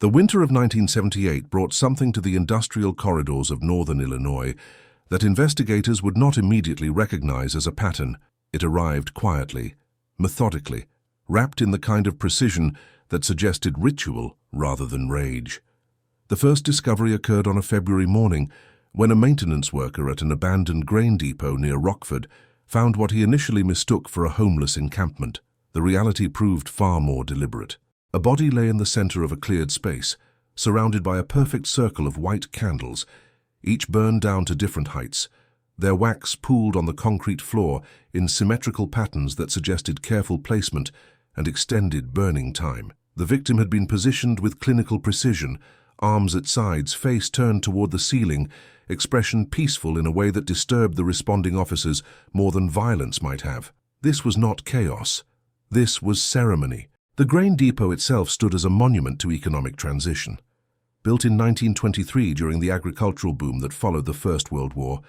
The winter of 1978 brought something to the industrial corridors of northern Illinois that investigators would not immediately recognize as a pattern. It arrived quietly, methodically, wrapped in the kind of precision that suggested ritual rather than rage. The first discovery occurred on a February morning when a maintenance worker at an abandoned grain depot near Rockford found what he initially mistook for a homeless encampment. The reality proved far more deliberate. A body lay in the center of a cleared space, surrounded by a perfect circle of white candles, each burned down to different heights. Their wax pooled on the concrete floor in symmetrical patterns that suggested careful placement and extended burning time. The victim had been positioned with clinical precision, arms at sides, face turned toward the ceiling, expression peaceful in a way that disturbed the responding officers more than violence might have. This was not chaos. This was ceremony. The grain depot itself stood as a monument to economic transition. Built in 1923 during the agricultural boom that followed the First World War,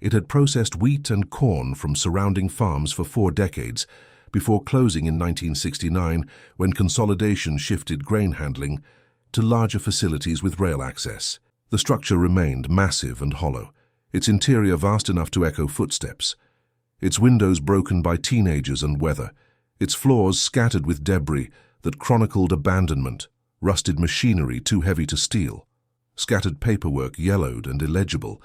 it had processed wheat and corn from surrounding farms for 4 decades, before closing in 1969 when consolidation shifted grain handling to larger facilities with rail access. The structure remained massive and hollow, its interior vast enough to echo footsteps, its windows broken by teenagers and weather, its floors scattered with debris that chronicled abandonment, rusted machinery too heavy to steal, scattered paperwork yellowed and illegible,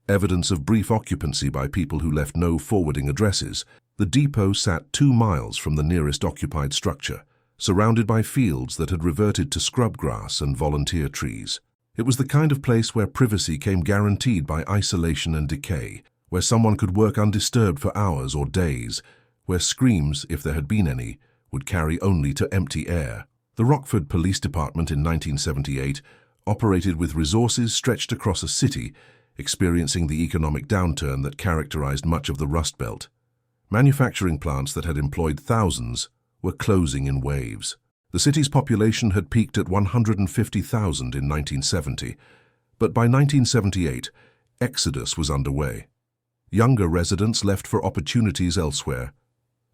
evidence of brief occupancy by people who left no forwarding addresses. The depot sat 2 miles from the nearest occupied structure, surrounded by fields that had reverted to scrub grass and volunteer trees. It was the kind of place where privacy came guaranteed by isolation and decay, where someone could work undisturbed for hours or days, where screams, if there had been any, would carry only to empty air. The Rockford Police Department in 1978 operated with resources stretched across a city experiencing the economic downturn that characterized much of the Rust Belt. Manufacturing plants that had employed thousands were closing in waves. The city's population had peaked at 150,000 in 1970, but by 1978, exodus was underway. Younger residents left for opportunities elsewhere.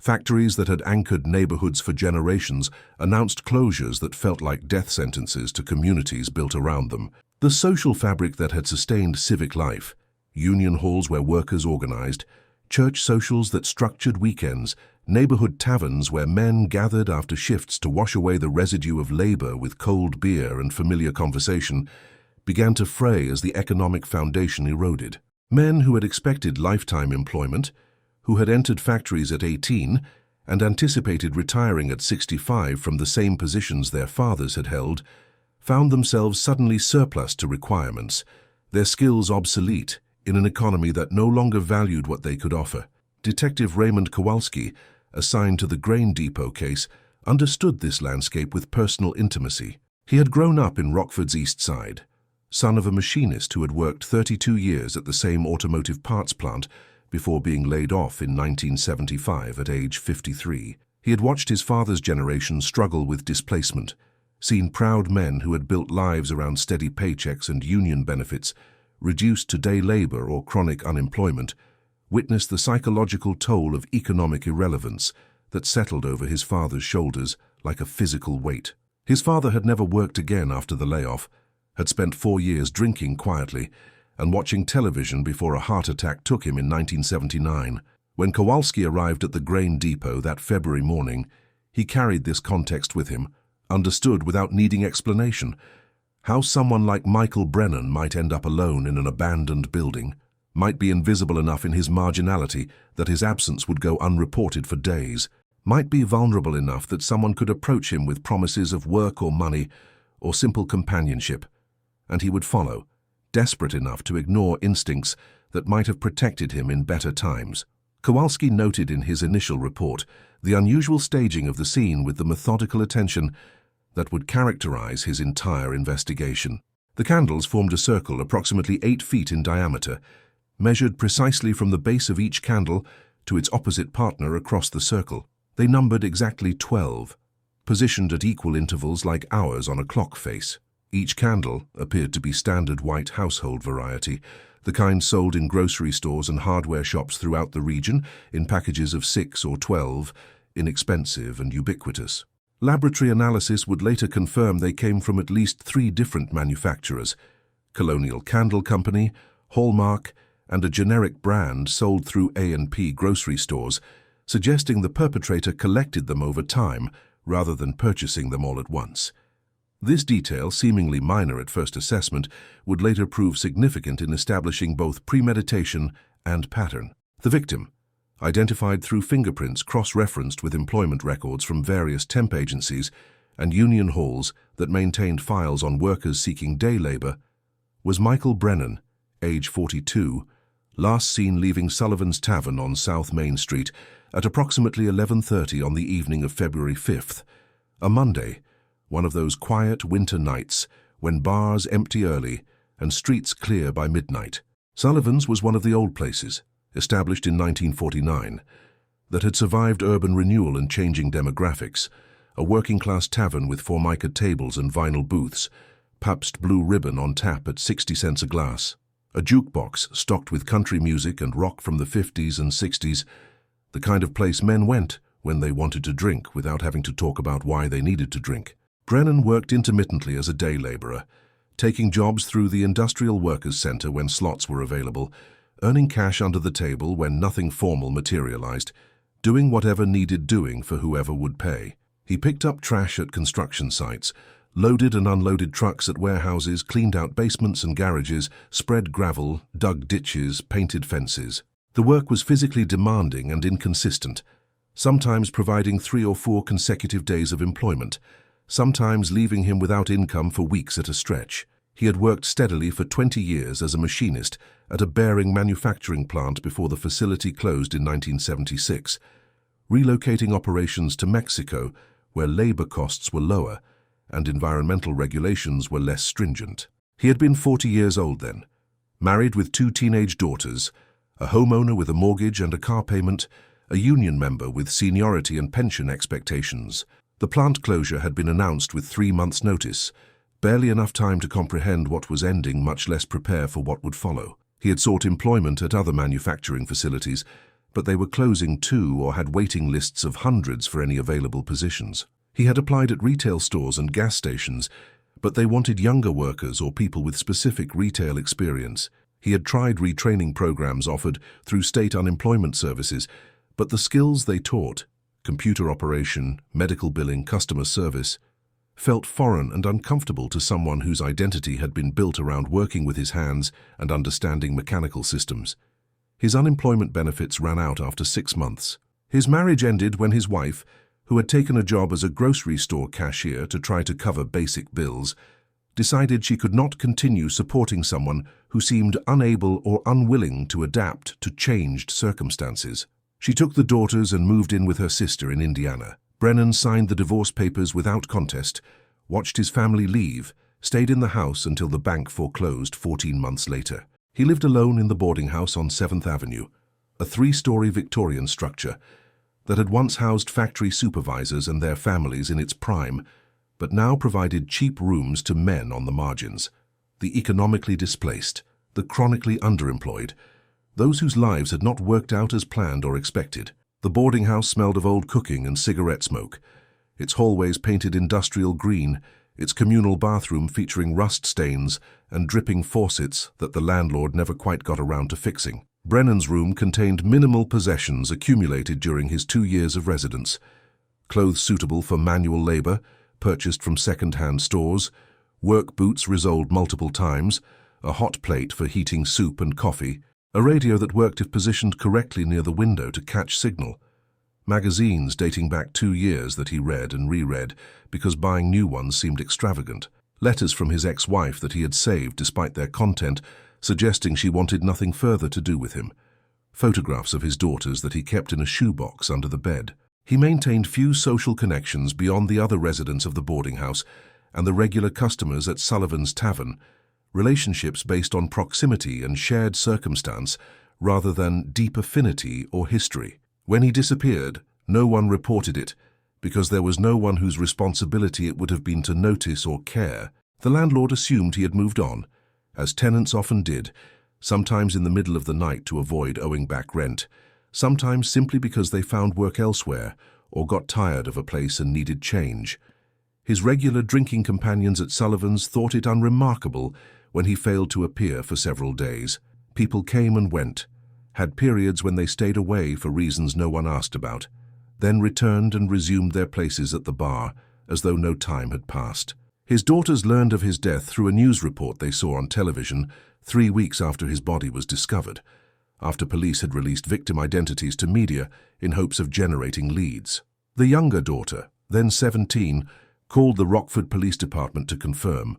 Factories that had anchored neighborhoods for generations announced closures that felt like death sentences to communities built around them. The social fabric that had sustained civic life, union halls where workers organized, church socials that structured weekends, neighborhood taverns where men gathered after shifts to wash away the residue of labor with cold beer and familiar conversation, began to fray as the economic foundation eroded. Men who had expected lifetime employment, who had entered factories at 18 and anticipated retiring at 65 from the same positions their fathers had held, found themselves suddenly surplus to requirements, their skills obsolete in an economy that no longer valued what they could offer. Detective Raymond Kowalski, assigned to the grain depot case, understood this landscape with personal intimacy. He had grown up in Rockford's East Side, son of a machinist who had worked 32 years at the same automotive parts plant before being laid off in 1975 at age 53. He had watched his father's generation struggle with displacement, seen proud men who had built lives around steady paychecks and union benefits reduced to day labor or chronic unemployment, witnessed the psychological toll of economic irrelevance that settled over his father's shoulders like a physical weight. His father had never worked again after the layoff, had spent 4 years drinking quietly and watching television before a heart attack took him in 1979. When Kowalski arrived at the grain depot that February morning, he carried this context with him, understood without needing explanation how someone like Michael Brennan might end up alone in an abandoned building, might be invisible enough in his marginality that his absence would go unreported for days, might be vulnerable enough that someone could approach him with promises of work or money or simple companionship, and he would follow, desperate enough to ignore instincts that might have protected him in better times. Kowalski noted in his initial report the unusual staging of the scene with the methodical attention that would characterize his entire investigation. The candles formed a circle approximately 8 feet in diameter, measured precisely from the base of each candle to its opposite partner across the circle. They numbered exactly 12, positioned at equal intervals like hours on a clock face. Each candle appeared to be standard white household variety, the kind sold in grocery stores and hardware shops throughout the region in packages of 6 or 12, inexpensive and ubiquitous. Laboratory analysis would later confirm they came from at least 3 different manufacturers: Colonial Candle Company, Hallmark, and a generic brand sold through A&P grocery stores, suggesting the perpetrator collected them over time rather than purchasing them all at once. This detail, seemingly minor at first assessment, would later prove significant in establishing both premeditation and pattern. The victim, identified through fingerprints cross-referenced with employment records from various temp agencies and union halls that maintained files on workers seeking day labor, was Michael Brennan, age 42, last seen leaving Sullivan's Tavern on South Main Street at approximately 11:30 on the evening of February 5th, a Monday, one of those quiet winter nights when bars empty early and streets clear by midnight. Sullivan's was one of the old places, established in 1949, that had survived urban renewal and changing demographics, a working-class tavern with formica tables and vinyl booths, Pabst Blue Ribbon on tap at 60 cents a glass, a jukebox stocked with country music and rock from the 50s and 60s, the kind of place men went when they wanted to drink without having to talk about why they needed to drink. Brennan worked intermittently as a day laborer, taking jobs through the Industrial Workers' Center when slots were available, earning cash under the table when nothing formal materialized, doing whatever needed doing for whoever would pay. He picked up trash at construction sites, loaded and unloaded trucks at warehouses, cleaned out basements and garages, spread gravel, dug ditches, painted fences. The work was physically demanding and inconsistent, sometimes providing 3 or 4 consecutive days of employment, sometimes leaving him without income for weeks at a stretch. He had worked steadily for 20 years as a machinist at a bearing manufacturing plant before the facility closed in 1976, relocating operations to Mexico, where labor costs were lower and environmental regulations were less stringent. He had been 40 years old then, married with 2 teenage daughters, a homeowner with a mortgage and a car payment, a union member with seniority and pension expectations. The plant closure had been announced with 3 months' notice, barely enough time to comprehend what was ending, much less prepare for what would follow. He had sought employment at other manufacturing facilities, but they were closing too or had waiting lists of hundreds for any available positions. He had applied at retail stores and gas stations, but they wanted younger workers or people with specific retail experience. He had tried retraining programs offered through state unemployment services, but the skills they taught, computer operation, medical billing, customer service, felt foreign and uncomfortable to someone whose identity had been built around working with his hands and understanding mechanical systems. His unemployment benefits ran out after 6 months. His marriage ended when his wife, who had taken a job as a grocery store cashier to try to cover basic bills, decided she could not continue supporting someone who seemed unable or unwilling to adapt to changed circumstances. She took the daughters and moved in with her sister in Indiana. Brennan signed the divorce papers without contest, watched his family leave, stayed in the house until the bank foreclosed 14 months later. He lived alone in the boarding house on 7th Avenue, a 3-story Victorian structure that had once housed factory supervisors and their families in its prime, but now provided cheap rooms to men on the margins, the economically displaced, the chronically underemployed, those whose lives had not worked out as planned or expected. The boarding house smelled of old cooking and cigarette smoke, its hallways painted industrial green, its communal bathroom featuring rust stains and dripping faucets that the landlord never quite got around to fixing. Brennan's room contained minimal possessions accumulated during his 2 years of residence: clothes suitable for manual labor, purchased from second-hand stores, work boots resoled multiple times, a hot plate for heating soup and coffee, a radio that worked if positioned correctly near the window to catch signal, magazines dating back 2 years that he read and reread because buying new ones seemed extravagant, letters from his ex-wife that he had saved despite their content suggesting she wanted nothing further to do with him, photographs of his daughters that he kept in a shoebox under the bed. He maintained few social connections beyond the other residents of the boarding house and the regular customers at Sullivan's Tavern, relationships based on proximity and shared circumstance rather than deep affinity or history. When he disappeared, no one reported it because there was no one whose responsibility it would have been to notice or care. The landlord assumed he had moved on, as tenants often did, sometimes in the middle of the night to avoid owing back rent, sometimes simply because they found work elsewhere or got tired of a place and needed change. His regular drinking companions at Sullivan's thought it unremarkable when he failed to appear for several days. People came and went, had periods when they stayed away for reasons no one asked about, then returned and resumed their places at the bar, as though no time had passed. His daughters learned of his death through a news report they saw on television 3 weeks after his body was discovered, after police had released victim identities to media in hopes of generating leads. The younger daughter, then 17, called the Rockford Police Department to confirm,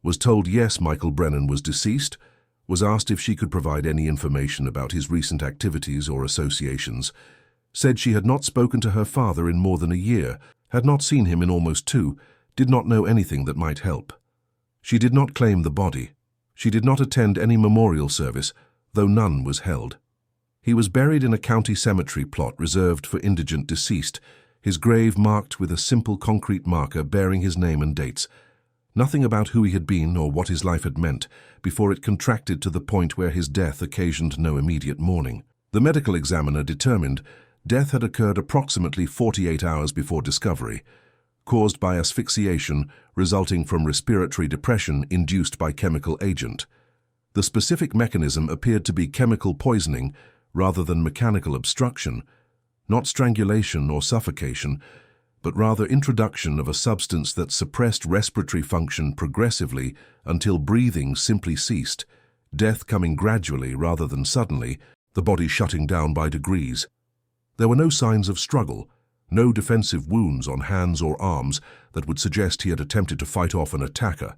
was told yes, Michael Brennan was deceased, was asked if she could provide any information about his recent activities or associations, said she had not spoken to her father in more than a year, had not seen him in almost 2, did not know anything that might help. She did not claim the body. She did not attend any memorial service, though none was held. He was buried in a county cemetery plot reserved for indigent deceased, his grave marked with a simple concrete marker bearing his name and dates. Nothing about who he had been or what his life had meant before it contracted to the point where his death occasioned no immediate mourning. The medical examiner determined death had occurred approximately 48 hours before discovery, caused by asphyxiation resulting from respiratory depression induced by chemical agent. The specific mechanism appeared to be chemical poisoning rather than mechanical obstruction, not strangulation or suffocation, but rather introduction of a substance that suppressed respiratory function progressively until breathing simply ceased, death coming gradually rather than suddenly, the body shutting down by degrees. There were no signs of struggle, no defensive wounds on hands or arms that would suggest he had attempted to fight off an attacker,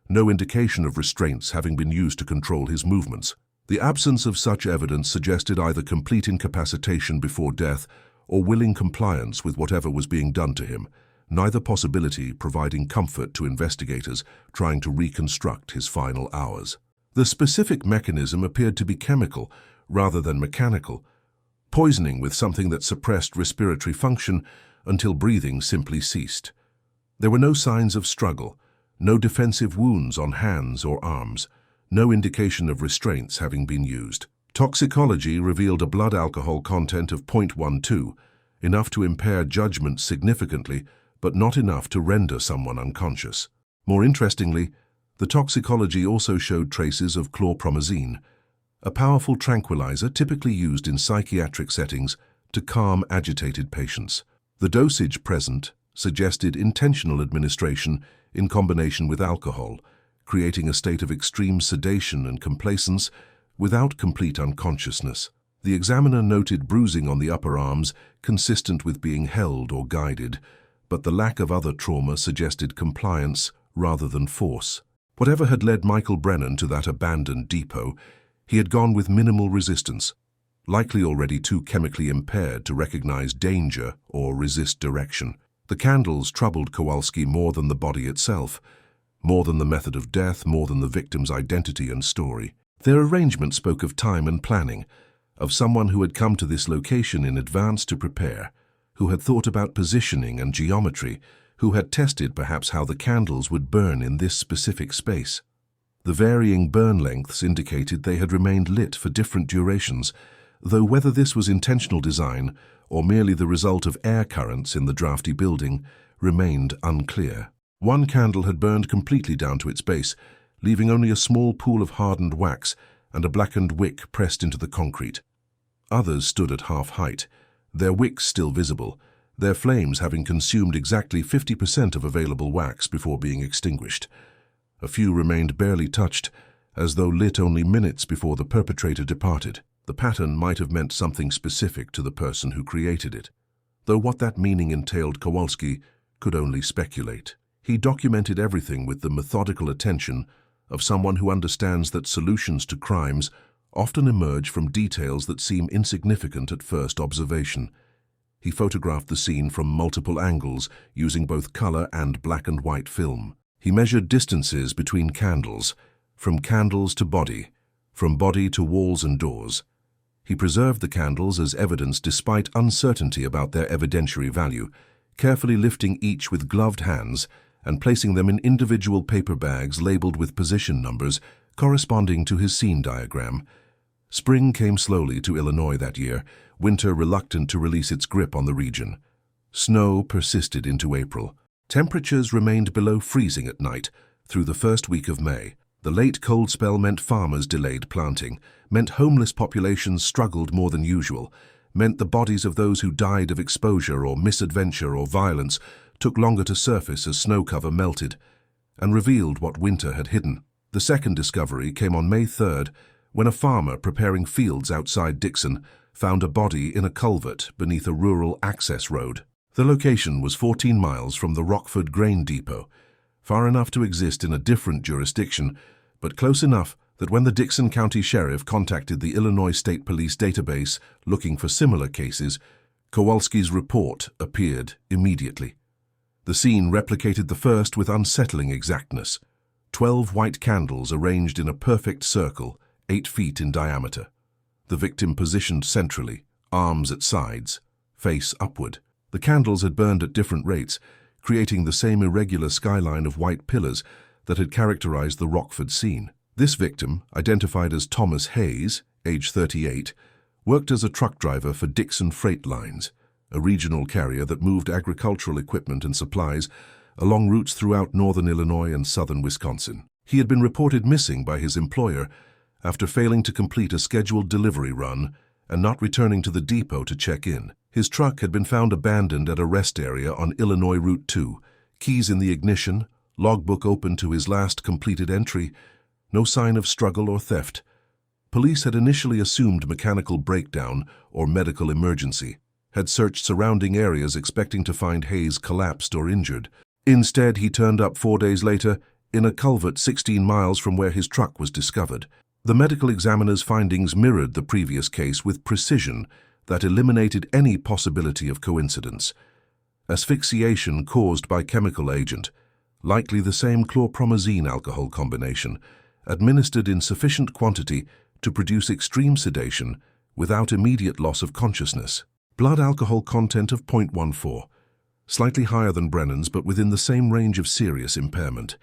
no indication of restraints having been used to control his movements. The absence of such evidence suggested either complete incapacitation before death or willing compliance with whatever was being done to him, neither possibility providing comfort to investigators trying to reconstruct his final hours. The specific mechanism appeared to be chemical rather than mechanical, poisoning with something that suppressed respiratory function until breathing simply ceased. There were no signs of struggle, no defensive wounds on hands or arms, no indication of restraints having been used. Toxicology revealed a blood alcohol content of 0.12, enough to impair judgment significantly, but not enough to render someone unconscious. More interestingly, the toxicology also showed traces of chlorpromazine, a powerful tranquilizer typically used in psychiatric settings to calm agitated patients. The dosage present suggested intentional administration in combination with alcohol, creating a state of extreme sedation and complacence without complete unconsciousness. The examiner noted bruising on the upper arms consistent with being held or guided, but the lack of other trauma suggested compliance rather than force. Whatever had led Michael Brennan to that abandoned depot, he had gone with minimal resistance, likely already too chemically impaired to recognize danger or resist direction. The candles troubled Kowalski more than the body itself, more than the method of death, more than the victim's identity and story. Their arrangement spoke of time and planning, of someone who had come to this location in advance to prepare, who had thought about positioning and geometry, who had tested perhaps how the candles would burn in this specific space. The varying burn lengths indicated they had remained lit for different durations, though whether this was intentional design or merely the result of air currents in the drafty building remained unclear. One candle had burned completely down to its base, leaving only a small pool of hardened wax and a blackened wick pressed into the concrete. Others stood at half height, their wicks still visible, their flames having consumed exactly 50% of available wax before being extinguished. A few remained barely touched, as though lit only minutes before the perpetrator departed. The pattern might have meant something specific to the person who created it, though what that meaning entailed Kowalski could only speculate. He documented everything with the methodical attention of someone who understands that solutions to crimes often emerge from details that seem insignificant at first observation. He photographed the scene from multiple angles using both color and black and white film. He measured distances between candles, from candles to body, from body to walls and doors. He preserved the candles as evidence despite uncertainty about their evidentiary value, carefully lifting each with gloved hands and placing them in individual paper bags labeled with position numbers corresponding to his scene diagram. Spring came slowly to Illinois that year, winter reluctant to release its grip on the region. Snow persisted into April. Temperatures remained below freezing at night through the first week of May. The late cold spell meant farmers delayed planting, meant homeless populations struggled more than usual, meant the bodies of those who died of exposure or misadventure or violence took longer to surface as snow cover melted, and revealed what winter had hidden. The second discovery came on May 3rd, when a farmer preparing fields outside Dixon found a body in a culvert beneath a rural access road. The location was 14 miles from the Rockford grain depot, far enough to exist in a different jurisdiction, but close enough that when the Dixon County Sheriff contacted the Illinois State Police database looking for similar cases, Kowalski's report appeared immediately. The scene replicated the first with unsettling exactness. 12 white candles arranged in a perfect circle, 8 feet in diameter. The victim positioned centrally, arms at sides, face upward. The candles had burned at different rates, creating the same irregular skyline of white pillars that had characterized the Rockford scene. This victim, identified as Thomas Hayes, age 38, worked as a truck driver for Dixon Freight Lines, a regional carrier that moved agricultural equipment and supplies along routes throughout northern Illinois and southern Wisconsin. He had been reported missing by his employer after failing to complete a scheduled delivery run and not returning to the depot to check in. His truck had been found abandoned at a rest area on Illinois Route 2, keys in the ignition, logbook open to his last completed entry, no sign of struggle or theft. Police had initially assumed mechanical breakdown or medical emergency, had searched surrounding areas expecting to find Hayes collapsed or injured. Instead, he turned up 4 days later in a culvert 16 miles from where his truck was discovered. The medical examiner's findings mirrored the previous case with precision that eliminated any possibility of coincidence. Asphyxiation caused by chemical agent, likely the same chlorpromazine alcohol combination, administered in sufficient quantity to produce extreme sedation without immediate loss of consciousness. Blood alcohol content of 0.14, slightly higher than Brennan's but within the same range of serious impairment.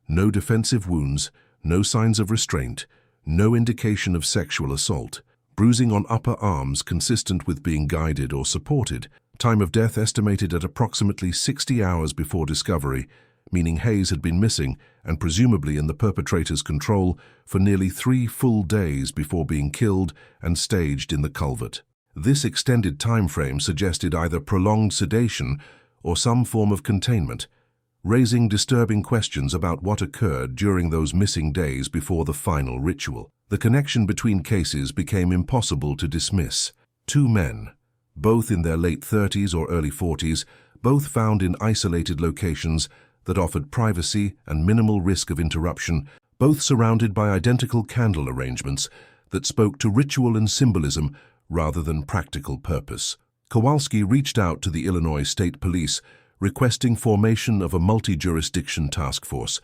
No defensive wounds, no signs of restraint, no indication of sexual assault. Bruising on upper arms consistent with being guided or supported. Time of death estimated at approximately 60 hours before discovery, meaning Hayes had been missing and presumably in the perpetrator's control for nearly 3 full days before being killed and staged in the culvert. This extended time frame suggested either prolonged sedation or some form of containment, raising disturbing questions about what occurred during those missing days before the final ritual. The connection between cases became impossible to dismiss. 2 men, both in their late 30s or early 40s, both found in isolated locations that offered privacy and minimal risk of interruption, both surrounded by identical candle arrangements that spoke to ritual and symbolism rather than practical purpose. Kowalski reached out to the Illinois State Police, requesting formation of a multi-jurisdiction task force.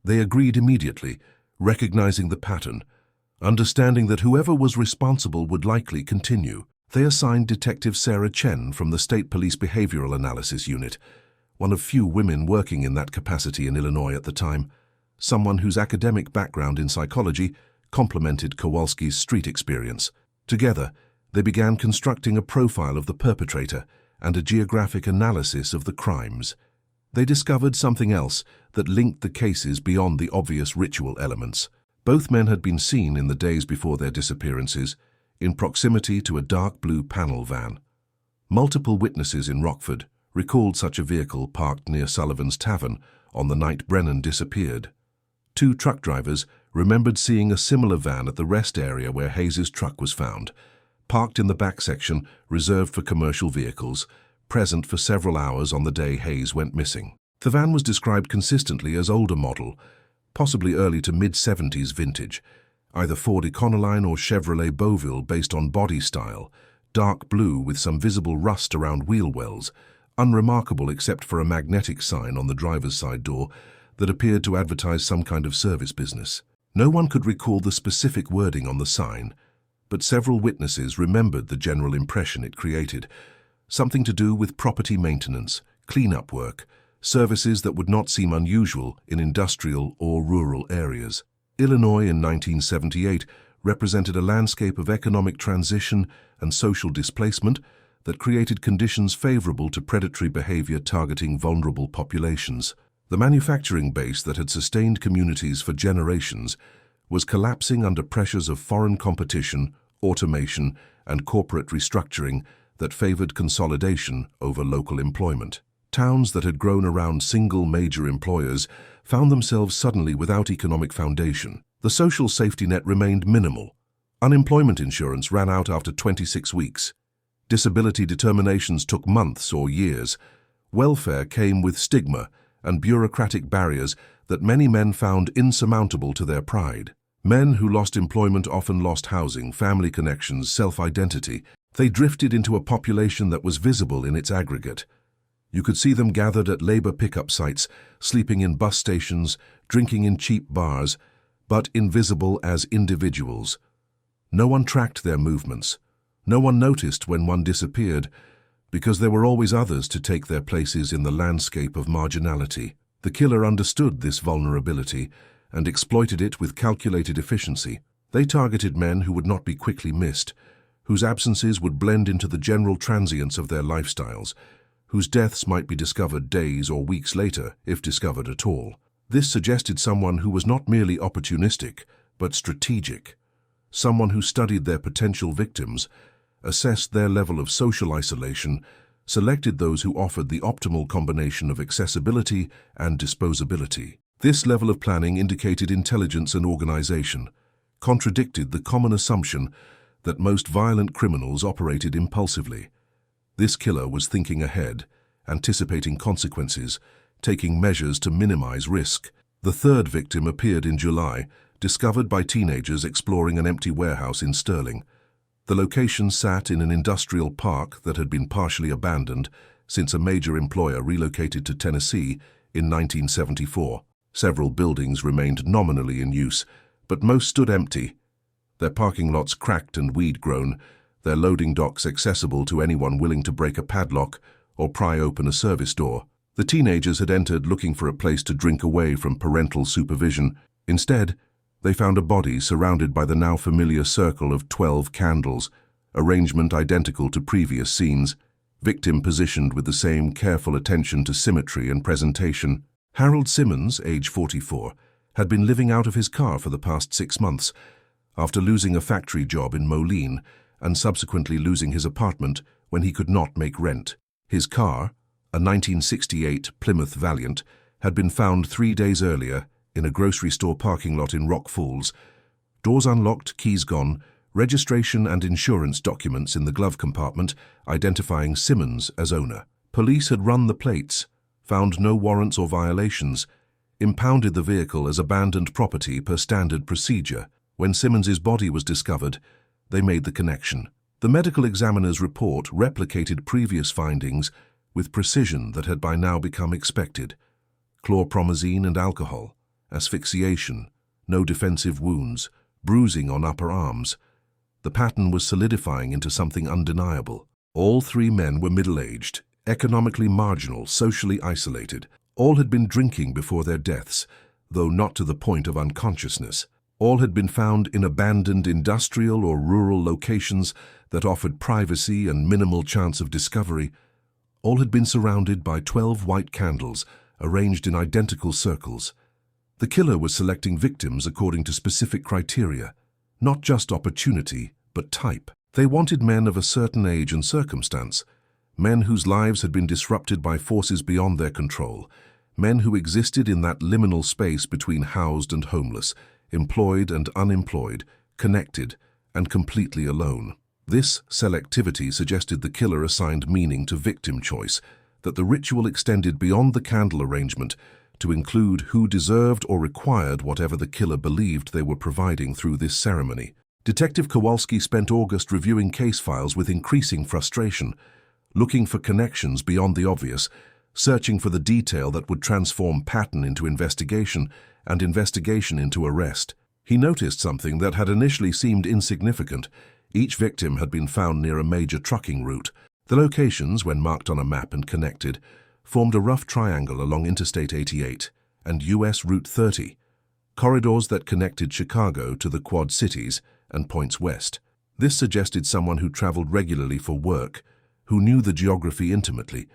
They agreed immediately, recognizing the pattern. Understanding that whoever was responsible would likely continue, they assigned Detective Sarah Chen from the State Police Behavioral Analysis Unit, one of few women working in that capacity in Illinois at the time, someone whose academic background in psychology complemented Kowalski's street experience. Together, they began constructing a profile of the perpetrator and a geographic analysis of the crimes. They discovered something else that linked the cases beyond the obvious ritual elements. Both men had been seen in the days before their disappearances, in proximity to a dark blue panel van. Multiple witnesses in Rockford recalled such a vehicle parked near Sullivan's Tavern on the night Brennan disappeared. 2 truck drivers remembered seeing a similar van at the rest area where Hayes's truck was found, parked in the back section reserved for commercial vehicles, present for several hours on the day Hayes went missing. The van was described consistently as older model, possibly early to mid-70s vintage, either Ford Econoline or Chevrolet Beauville based on body style, dark blue with some visible rust around wheel wells, unremarkable except for a magnetic sign on the driver's side door that appeared to advertise some kind of service business. No one could recall the specific wording on the sign, but several witnesses remembered the general impression it created, something to do with property maintenance, cleanup work, services that would not seem unusual in industrial or rural areas. Illinois in 1978 represented a landscape of economic transition and social displacement that created conditions favorable to predatory behavior targeting vulnerable populations. The manufacturing base that had sustained communities for generations was collapsing under pressures of foreign competition, automation, and corporate restructuring that favored consolidation over local employment. Towns that had grown around single major employers found themselves suddenly without economic foundation. The social safety net remained minimal. Unemployment insurance ran out after 26 weeks. Disability determinations took months or years. Welfare came with stigma and bureaucratic barriers that many men found insurmountable to their pride. Men who lost employment often lost housing, family connections, self-identity. They drifted into a population that was visible in its aggregate. You could see them gathered at labor pickup sites, sleeping in bus stations, drinking in cheap bars, but invisible as individuals. No one tracked their movements. No one noticed when one disappeared, because there were always others to take their places in the landscape of marginality. The killer understood this vulnerability and exploited it with calculated efficiency. They targeted men who would not be quickly missed, whose absences would blend into the general transience of their lifestyles, whose deaths might be discovered days or weeks later, if discovered at all. This suggested someone who was not merely opportunistic, but strategic. Someone who studied their potential victims, assessed their level of social isolation, selected those who offered the optimal combination of accessibility and disposability. This level of planning indicated intelligence and organization, contradicted the common assumption that most violent criminals operated impulsively. This killer was thinking ahead, anticipating consequences, taking measures to minimize risk. The third victim appeared in July, discovered by teenagers exploring an empty warehouse in Sterling. The location sat in an industrial park that had been partially abandoned since a major employer relocated to Tennessee in 1974. Several buildings remained nominally in use, but most stood empty, their parking lots cracked and weed-grown, their loading docks accessible to anyone willing to break a padlock or pry open a service door. The teenagers had entered looking for a place to drink away from parental supervision. Instead, they found a body surrounded by the now familiar circle of 12 candles, arrangement identical to previous scenes, victim positioned with the same careful attention to symmetry and presentation. Harold Simmons, age 44, had been living out of his car for the past 6 months, after losing a factory job in Moline and subsequently losing his apartment when he could not make rent. His car, a 1968 Plymouth Valiant, had been found 3 days earlier in a grocery store parking lot in Rock Falls. Doors unlocked, keys gone, registration and insurance documents in the glove compartment identifying Simmons as owner. Police had run the plates, found no warrants or violations, impounded the vehicle as abandoned property per standard procedure. When Simmons's body was discovered, they made the connection. The medical examiner's report replicated previous findings with precision that had by now become expected. Chlorpromazine and alcohol, asphyxiation, no defensive wounds, bruising on upper arms. The pattern was solidifying into something undeniable. All 3 men were middle-aged, economically marginal, socially isolated. All had been drinking before their deaths, though not to the point of unconsciousness. All had been found in abandoned industrial or rural locations that offered privacy and minimal chance of discovery. All had been surrounded by 12 white candles, arranged in identical circles. The killer was selecting victims according to specific criteria, not just opportunity, but type. They wanted men of a certain age and circumstance, men whose lives had been disrupted by forces beyond their control, men who existed in that liminal space between housed and homeless, employed and unemployed, connected and completely alone. This selectivity suggested the killer assigned meaning to victim choice, that the ritual extended beyond the candle arrangement to include who deserved or required whatever the killer believed they were providing through this ceremony. Detective Kowalski spent August reviewing case files with increasing frustration, looking for connections beyond the obvious, searching for the detail that would transform pattern into investigation and investigation into arrest. He noticed something that had initially seemed insignificant. Each victim had been found near a major trucking route. The locations, when marked on a map and connected, formed a rough triangle along Interstate 88 and US Route 30, corridors that connected Chicago to the Quad Cities and points west. This suggested someone who traveled regularly for work, who knew the geography intimately,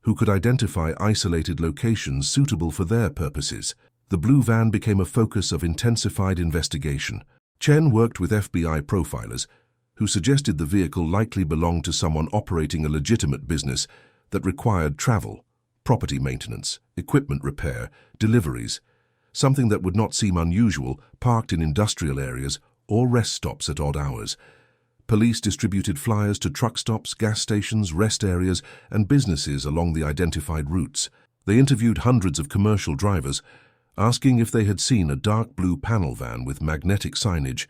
who could identify isolated locations suitable for their purposes. The blue van became a focus of intensified investigation. Chen worked with FBI profilers, who suggested the vehicle likely belonged to someone operating a legitimate business that required travel, property maintenance, equipment repair, deliveries, something that would not seem unusual parked in industrial areas or rest stops at odd hours. Police distributed flyers to truck stops, gas stations, rest areas, and businesses along the identified routes. They interviewed hundreds of commercial drivers, asking if they had seen a dark blue panel van with magnetic signage,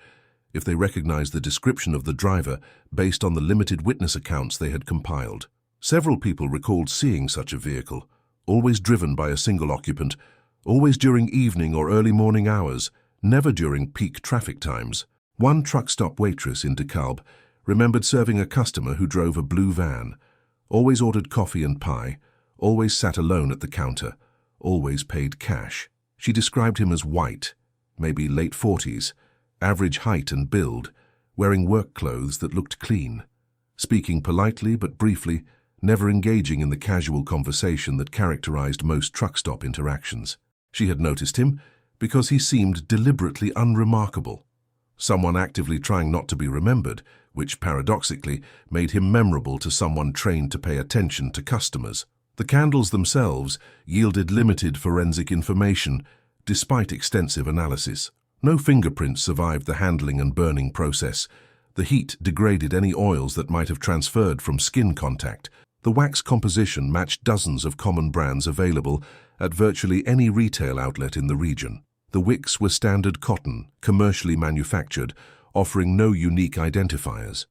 if they recognized the description of the driver based on the limited witness accounts they had compiled. Several people recalled seeing such a vehicle, always driven by a single occupant, always during evening or early morning hours, never during peak traffic times. One truck stop waitress in DeKalb remembered serving a customer who drove a blue van, always ordered coffee and pie, always sat alone at the counter, always paid cash. She described him as white, maybe late 40s, average height and build, wearing work clothes that looked clean, speaking politely but briefly, never engaging in the casual conversation that characterized most truck stop interactions. She had noticed him because he seemed deliberately unremarkable, someone actively trying not to be remembered, which paradoxically made him memorable to someone trained to pay attention to customers. The candles themselves yielded limited forensic information, despite extensive analysis. No fingerprints survived the handling and burning process. The heat degraded any oils that might have transferred from skin contact. The wax composition matched dozens of common brands available at virtually any retail outlet in the region. The wicks were standard cotton, commercially manufactured, offering no unique identifiers.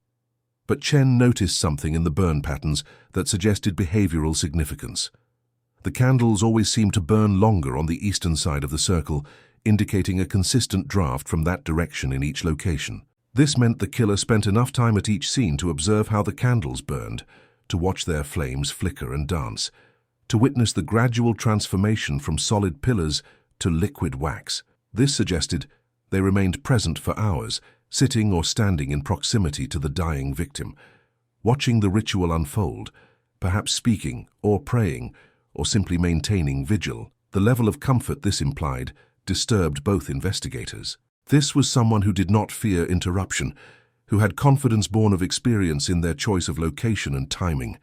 But Chen noticed something in the burn patterns that suggested behavioral significance. The candles always seemed to burn longer on the eastern side of the circle, indicating a consistent draft from that direction in each location. This meant the killer spent enough time at each scene to observe how the candles burned, to watch their flames flicker and dance, to witness the gradual transformation from solid pillars to liquid wax. This suggested they remained present for hours, sitting or standing in proximity to the dying victim, watching the ritual unfold, perhaps speaking or praying or simply maintaining vigil. The level of comfort this implied disturbed both investigators. This was someone who did not fear interruption, who had confidence born of experience in their choice of location and timing.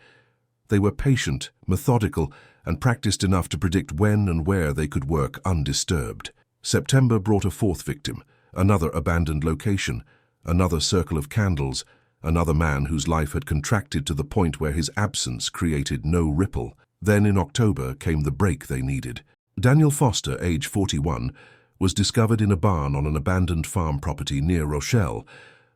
They were patient, methodical, and practiced enough to predict when and where they could work undisturbed. September brought a fourth victim, another abandoned location, another circle of candles, another man whose life had contracted to the point where his absence created no ripple. Then in October came the break they needed. Daniel Foster, age 41, was discovered in a barn on an abandoned farm property near Rochelle,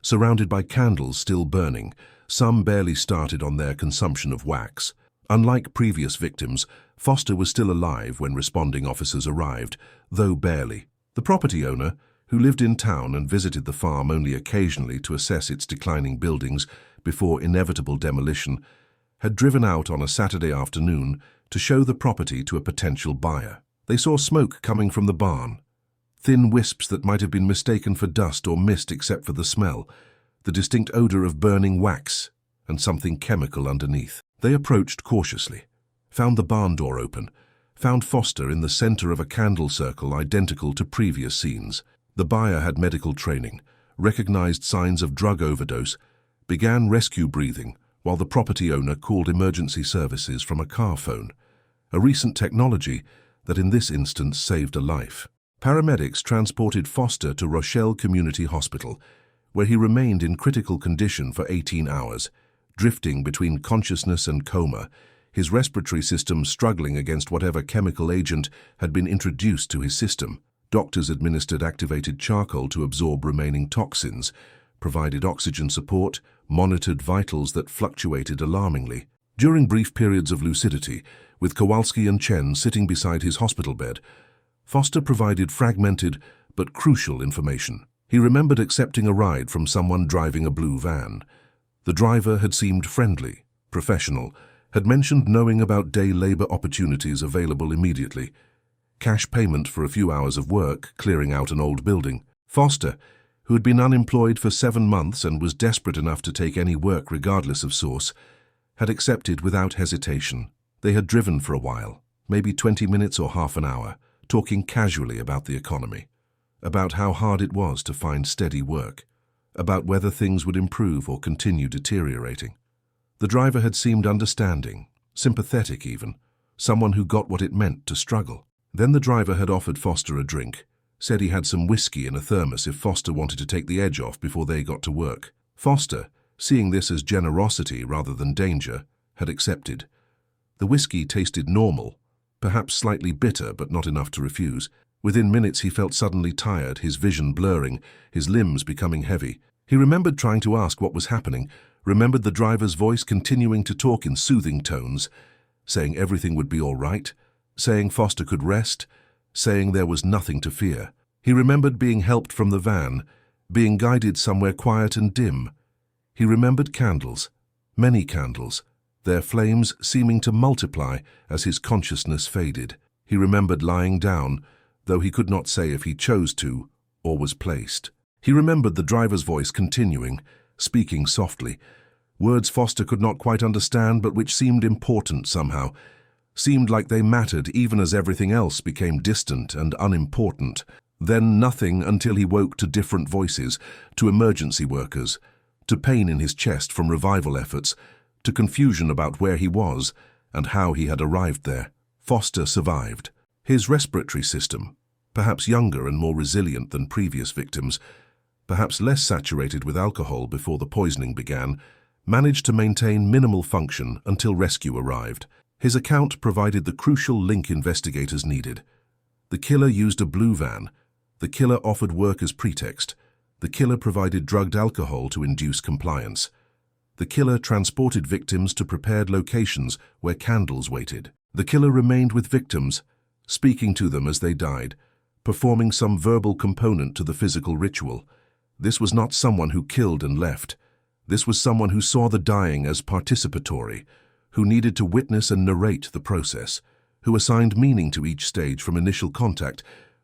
surrounded by candles still burning, some barely started on their consumption of wax. Unlike previous victims, Foster was still alive when responding officers arrived, though barely. The property owner, who lived in town and visited the farm only occasionally to assess its declining buildings before inevitable demolition, had driven out on a Saturday afternoon to show the property to a potential buyer. They saw smoke coming from the barn, thin wisps that might have been mistaken for dust or mist except for the smell, the distinct odor of burning wax, and something chemical underneath. They approached cautiously, found the barn door open, found Foster in the center of a candle circle identical to previous scenes. The buyer had medical training, recognized signs of drug overdose, began rescue breathing, while the property owner called emergency services from a car phone, a recent technology that in this instance saved a life. Paramedics transported Foster to Rochelle Community Hospital, where he remained in critical condition for 18 hours, drifting between consciousness and coma, his respiratory system struggling against whatever chemical agent had been introduced to his system. Doctors administered activated charcoal to absorb remaining toxins, provided oxygen support, monitored vitals that fluctuated alarmingly. During brief periods of lucidity, with Kowalski and Chen sitting beside his hospital bed, Foster provided fragmented but crucial information. He remembered accepting a ride from someone driving a blue van. The driver had seemed friendly, professional, had mentioned knowing about day labor opportunities available immediately, cash payment for a few hours of work clearing out an old building. Foster, who had been unemployed for 7 months and was desperate enough to take any work regardless of source, had accepted without hesitation. They had driven for a while, maybe 20 minutes or half an hour, talking casually about the economy, about how hard it was to find steady work, about whether things would improve or continue deteriorating. The driver had seemed understanding, sympathetic even, someone who got what it meant to struggle. Then the driver had offered Foster a drink, said he had some whiskey in a thermos if Foster wanted to take the edge off before they got to work. Foster, seeing this as generosity rather than danger, had accepted. The whiskey tasted normal, perhaps slightly bitter but not enough to refuse. Within minutes he felt suddenly tired, his vision blurring, his limbs becoming heavy. He remembered trying to ask what was happening, remembered the driver's voice continuing to talk in soothing tones, saying everything would be all right, saying Foster could rest, saying there was nothing to fear. He remembered being helped from the van, being guided somewhere quiet and dim. He remembered candles, many candles, their flames seeming to multiply as his consciousness faded. He remembered lying down, though he could not say if he chose to or was placed. He remembered the driver's voice continuing, speaking softly, words Foster could not quite understand but which seemed important somehow, seemed like they mattered even as everything else became distant and unimportant. Then nothing until he woke to different voices, to emergency workers, to pain in his chest from revival efforts, to confusion about where he was and how he had arrived there. Foster survived. His respiratory system, perhaps younger and more resilient than previous victims, perhaps less saturated with alcohol before the poisoning began, managed to maintain minimal function until rescue arrived. His account provided the crucial link investigators needed. The killer used a blue van. The killer offered work as pretext. The killer provided drugged alcohol to induce compliance. The killer transported victims to prepared locations where candles waited. The killer remained with victims, speaking to them as they died, performing some verbal component to the physical ritual. This was not someone who killed and left. This was someone who saw the dying as participatory, who needed to witness and narrate the process, who assigned meaning to each stage from initial contact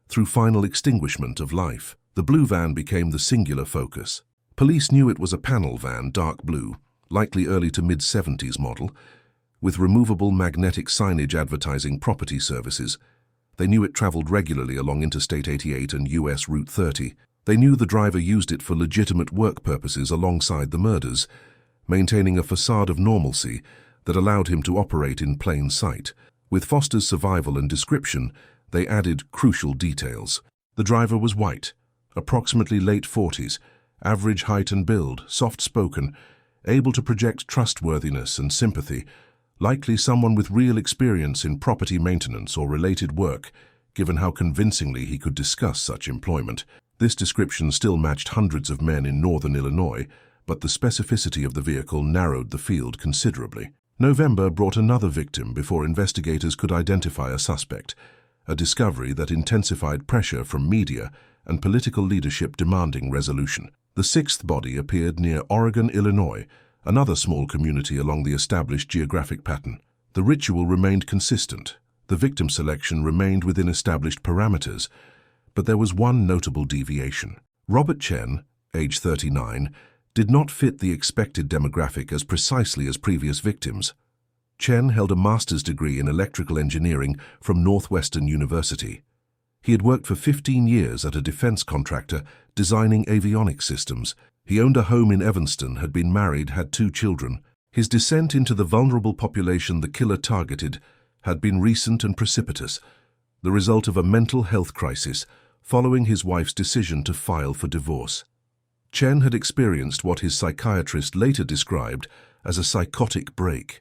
through final extinguishment of life. The blue van became the singular focus. Police knew it was a panel van, dark blue, likely early to mid-70s model, with removable magnetic signage advertising property services. They knew it traveled regularly along Interstate 88 and US Route 30. They knew the driver used it for legitimate work purposes alongside the murders, maintaining a facade of normalcy that allowed him to operate in plain sight. With Foster's survival and description, they added crucial details. The driver was white, approximately late 40s, average height and build, soft-spoken, able to project trustworthiness and sympathy, likely someone with real experience in property maintenance or related work, given how convincingly he could discuss such employment. This description still matched hundreds of men in northern Illinois, but the specificity of the vehicle narrowed the field considerably. November brought another victim before investigators could identify a suspect, a discovery that intensified pressure from media and political leadership demanding resolution. The sixth body appeared near Oregon, Illinois, another small community along the established geographic pattern. The ritual remained consistent. The victim selection remained within established parameters, but there was one notable deviation. Robert Chen, age 39, did not fit the expected demographic as precisely as previous victims. Chen held a master's degree in electrical engineering from Northwestern University. He had worked for 15 years at a defense contractor designing avionics systems. He owned a home in Evanston, had been married, had 2 children. His descent into the vulnerable population the killer targeted had been recent and precipitous, the result of a mental health crisis following his wife's decision to file for divorce. Chen had experienced what his psychiatrist later described as a psychotic break,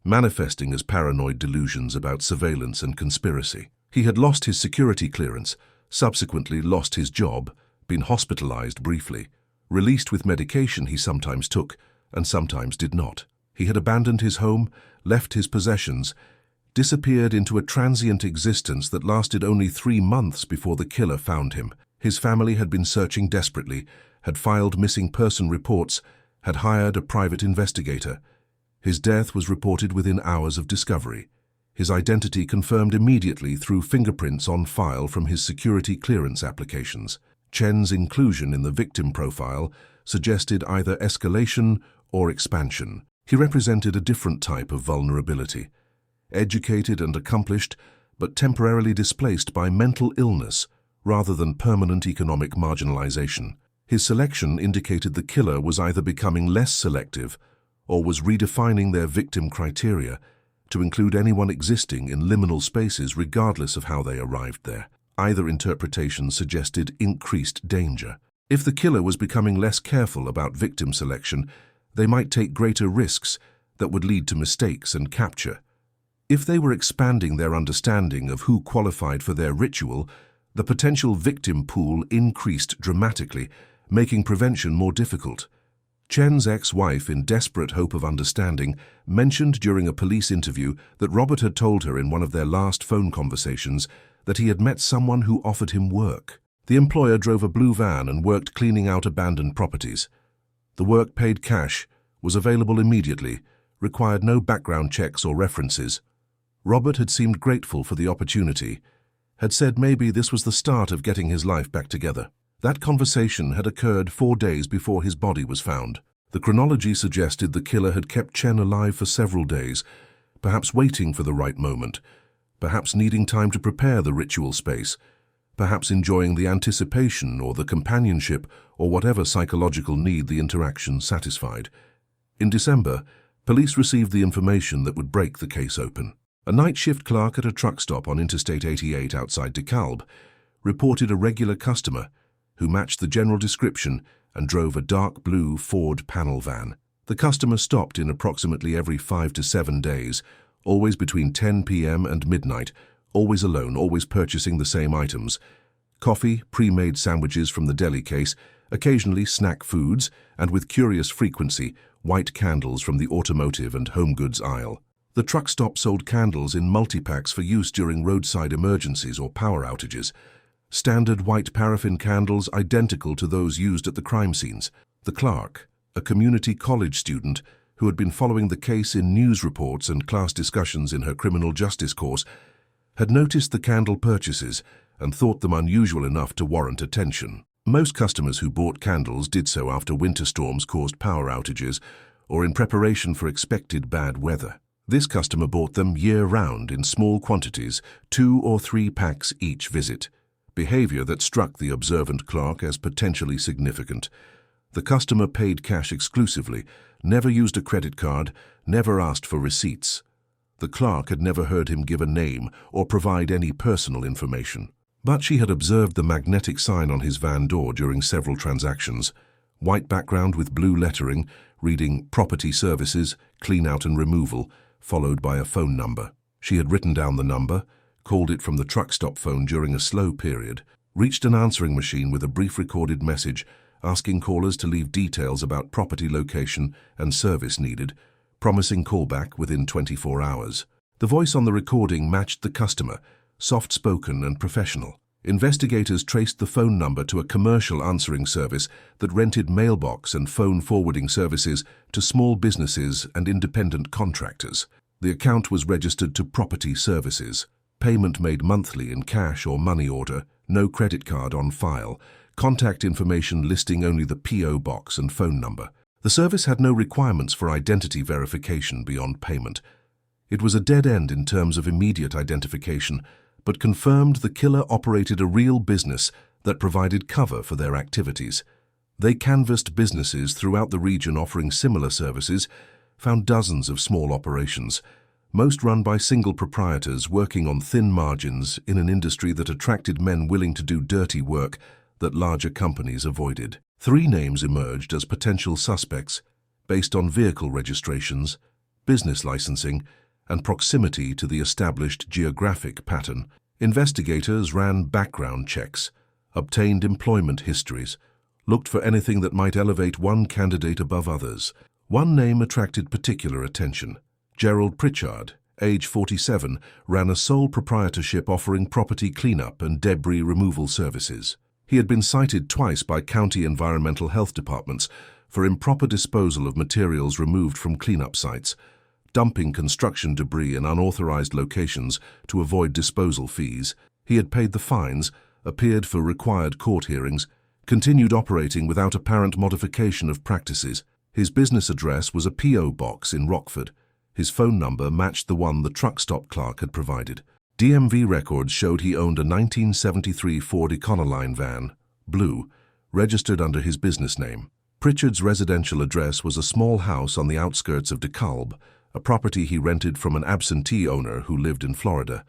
manifesting as paranoid delusions about surveillance and conspiracy. He had lost his security clearance, subsequently lost his job, been hospitalized briefly, released with medication he sometimes took and sometimes did not. He had abandoned his home, left his possessions, disappeared into a transient existence that lasted only 3 months before the killer found him. His family had been searching desperately, had filed missing person reports, had hired a private investigator. His death was reported within hours of discovery. His identity confirmed immediately through fingerprints on file from his security clearance applications. Chen's inclusion in the victim profile suggested either escalation or expansion. He represented a different type of vulnerability, educated and accomplished, but temporarily displaced by mental illness rather than permanent economic marginalization. His selection indicated the killer was either becoming less selective or was redefining their victim criteria to include anyone existing in liminal spaces regardless of how they arrived there. Either interpretation suggested increased danger. If the killer was becoming less careful about victim selection, they might take greater risks that would lead to mistakes and capture. If they were expanding their understanding of who qualified for their ritual, the potential victim pool increased dramatically, making prevention more difficult. Chen's ex-wife, in desperate hope of understanding, mentioned during a police interview that Robert had told her in one of their last phone conversations that he had met someone who offered him work. The employer drove a blue van and worked cleaning out abandoned properties. The work paid cash, was available immediately, required no background checks or references. Robert had seemed grateful for the opportunity, had said maybe this was the start of getting his life back together. That conversation had occurred 4 days before his body was found. The chronology suggested the killer had kept Chen alive for several days, perhaps waiting for the right moment, perhaps needing time to prepare the ritual space, perhaps enjoying the anticipation or the companionship or whatever psychological need the interaction satisfied. In December, police received the information that would break the case open. A night shift clerk at a truck stop on Interstate 88 outside DeKalb reported a regular customer who matched the general description and drove a dark blue Ford panel van. The customer stopped in approximately every 5 to 7 days, always between 10 p.m. and midnight, always alone, always purchasing the same items: coffee, pre-made sandwiches from the deli case, occasionally snack foods, and with curious frequency, white candles from the automotive and home goods aisle. The truck stop sold candles in multi-packs for use during roadside emergencies or power outages. Standard white paraffin candles identical to those used at the crime scenes. The clerk, a community college student who had been following the case in news reports and class discussions in her criminal justice course, had noticed the candle purchases and thought them unusual enough to warrant attention. Most customers who bought candles did so after winter storms caused power outages or in preparation for expected bad weather. This customer bought them year-round in small quantities, 2 or 3 packs each visit, behavior that struck the observant clerk as potentially significant. The customer paid cash exclusively, never used a credit card, never asked for receipts. The clerk had never heard him give a name or provide any personal information. But she had observed the magnetic sign on his van door during several transactions. White background with blue lettering, reading "Property Services, Clean Out and Removal," followed by a phone number. She had written down the number, called it from the truck stop phone during a slow period, reached an answering machine with a brief recorded message asking callers to leave details about property location and service needed, promising callback within 24 hours. The voice on the recording matched the customer, soft-spoken and professional. Investigators traced the phone number to a commercial answering service that rented mailbox and phone forwarding services to small businesses and independent contractors. The account was registered to Property Services. Payment made monthly in cash or money order, no credit card on file, contact information listing only the P.O. box and phone number. The service had no requirements for identity verification beyond payment. It was a dead end in terms of immediate identification, but confirmed the killer operated a real business that provided cover for their activities. They canvassed businesses throughout the region offering similar services, found dozens of small operations, most run by single proprietors working on thin margins in an industry that attracted men willing to do dirty work that larger companies avoided. 3 names emerged as potential suspects based on vehicle registrations, business licensing, and proximity to the established geographic pattern. Investigators ran background checks, obtained employment histories, looked for anything that might elevate one candidate above others. One name attracted particular attention. Gerald Pritchard, age 47, ran a sole proprietorship offering property cleanup and debris removal services. He had been cited twice by county environmental health departments for improper disposal of materials removed from cleanup sites, dumping construction debris in unauthorized locations to avoid disposal fees. He had paid the fines, appeared for required court hearings, continued operating without apparent modification of practices. His business address was a P.O. box in Rockford. His phone number matched the one the truck stop clerk had provided. DMV records showed he owned a 1973 Ford Econoline van, blue, registered under his business name. Pritchard's residential address was a small house on the outskirts of DeKalb, a property he rented from an absentee owner who lived in Florida.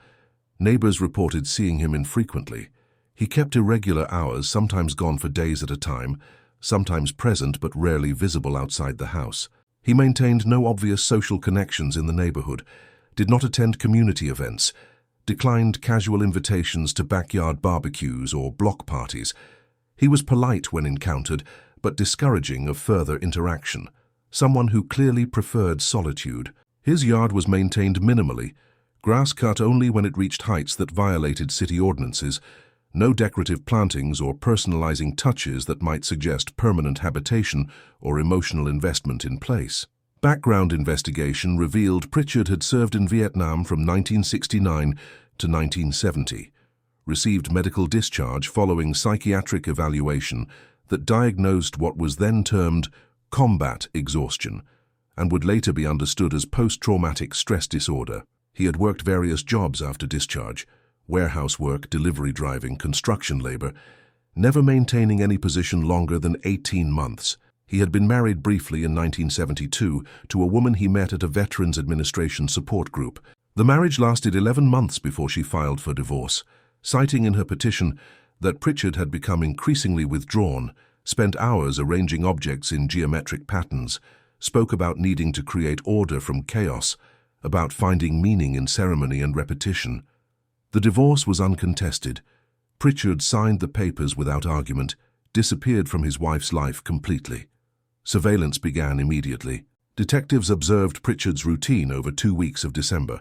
Neighbors reported seeing him infrequently. He kept irregular hours, sometimes gone for days at a time, sometimes present but rarely visible outside the house. He maintained no obvious social connections in the neighborhood, did not attend community events, declined casual invitations to backyard barbecues or block parties. He was polite when encountered, but discouraging of further interaction, someone who clearly preferred solitude. His yard was maintained minimally, grass cut only when it reached heights that violated city ordinances, no decorative plantings or personalizing touches that might suggest permanent habitation or emotional investment in place. Background investigation revealed Pritchard had served in Vietnam from 1969 to 1970, received medical discharge following psychiatric evaluation that diagnosed what was then termed combat exhaustion and would later be understood as post-traumatic stress disorder. He had worked various jobs after discharge, warehouse work, delivery driving, construction labor, never maintaining any position longer than 18 months. He had been married briefly in 1972 to a woman he met at a Veterans Administration support group. The marriage lasted 11 months before she filed for divorce, citing in her petition that Pritchard had become increasingly withdrawn, spent hours arranging objects in geometric patterns, spoke about needing to create order from chaos, about finding meaning in ceremony and repetition. The divorce was uncontested. Pritchard signed the papers without argument, disappeared from his wife's life completely. Surveillance began immediately. Detectives observed Pritchard's routine over 2 weeks of December.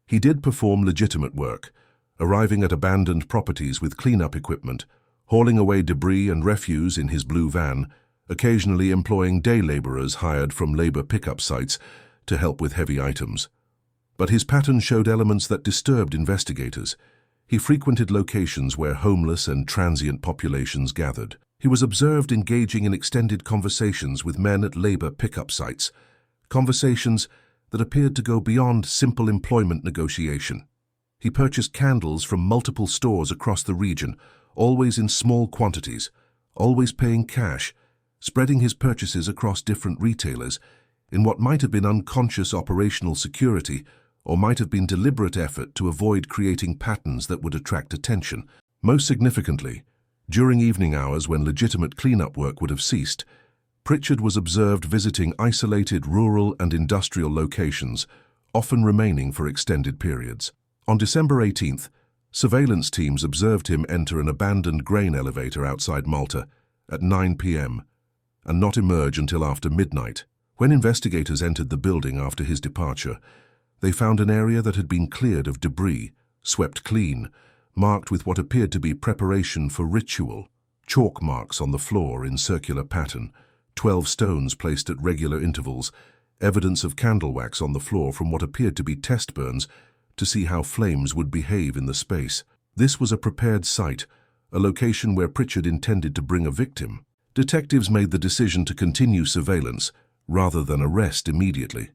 He did perform legitimate work, arriving at abandoned properties with cleanup equipment, hauling away debris and refuse in his blue van, occasionally employing day laborers hired from labor pickup sites to help with heavy items. But his pattern showed elements that disturbed investigators. He frequented locations where homeless and transient populations gathered. He was observed engaging in extended conversations with men at labor pickup sites, conversations that appeared to go beyond simple employment negotiation. He purchased candles from multiple stores across the region, always in small quantities, always paying cash, spreading his purchases across different retailers in what might have been unconscious operational security or might have been deliberate effort to avoid creating patterns that would attract attention. Most significantly, during evening hours when legitimate cleanup work would have ceased, Pritchard was observed visiting isolated rural and industrial locations, often remaining for extended periods. On December 18th, surveillance teams observed him enter an abandoned grain elevator outside Malta at 9 p.m. and not emerge until after midnight. When investigators entered the building after his departure, they found an area that had been cleared of debris, swept clean, marked with what appeared to be preparation for ritual, chalk marks on the floor in circular pattern, 12 stones placed at regular intervals, evidence of candle wax on the floor from what appeared to be test burns to see how flames would behave in the space. This was a prepared site, a location where Pritchard intended to bring a victim. Detectives made the decision to continue surveillance rather than arrest immediately,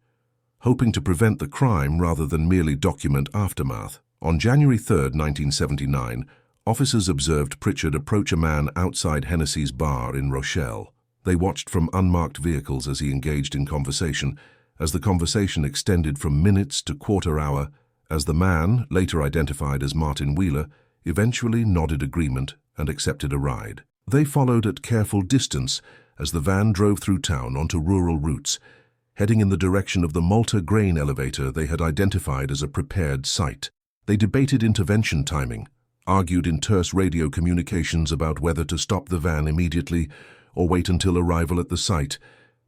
hoping to prevent the crime rather than merely document aftermath. On January 3, 1979, officers observed Pritchard approach a man outside Hennessy's bar in Rochelle. They watched from unmarked vehicles as he engaged in conversation, as the conversation extended from minutes to quarter hour, as the man, later identified as Martin Wheeler, eventually nodded agreement and accepted a ride. They followed at careful distance as the van drove through town onto rural routes, heading in the direction of the Malta grain elevator they had identified as a prepared site. They debated intervention timing, argued in terse radio communications about whether to stop the van immediately or wait until arrival at the site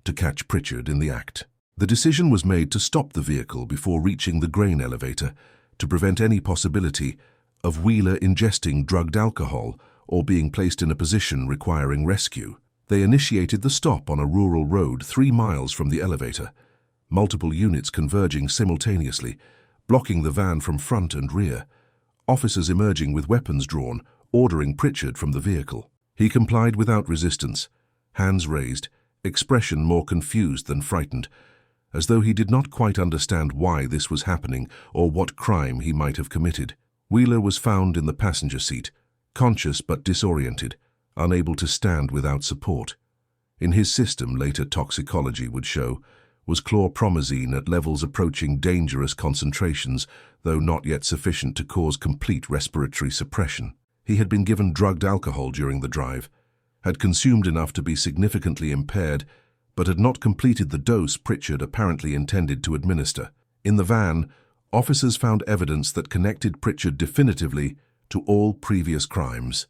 to catch Pritchard in the act. The decision was made to stop the vehicle before reaching the grain elevator to prevent any possibility of Wheeler ingesting drugged alcohol or being placed in a position requiring rescue. They initiated the stop on a rural road 3 miles from the elevator, multiple units converging simultaneously, blocking the van from front and rear, officers emerging with weapons drawn, ordering Pritchard from the vehicle. He complied without resistance, hands raised, expression more confused than frightened, as though he did not quite understand why this was happening or what crime he might have committed. Wheeler was found in the passenger seat, conscious but disoriented, unable to stand without support. In his system, later toxicology would show, was chlorpromazine at levels approaching dangerous concentrations, though not yet sufficient to cause complete respiratory suppression. He had been given drugged alcohol during the drive, had consumed enough to be significantly impaired, but had not completed the dose Pritchard apparently intended to administer. In the van, officers found evidence that connected Pritchard definitively to all previous crimes.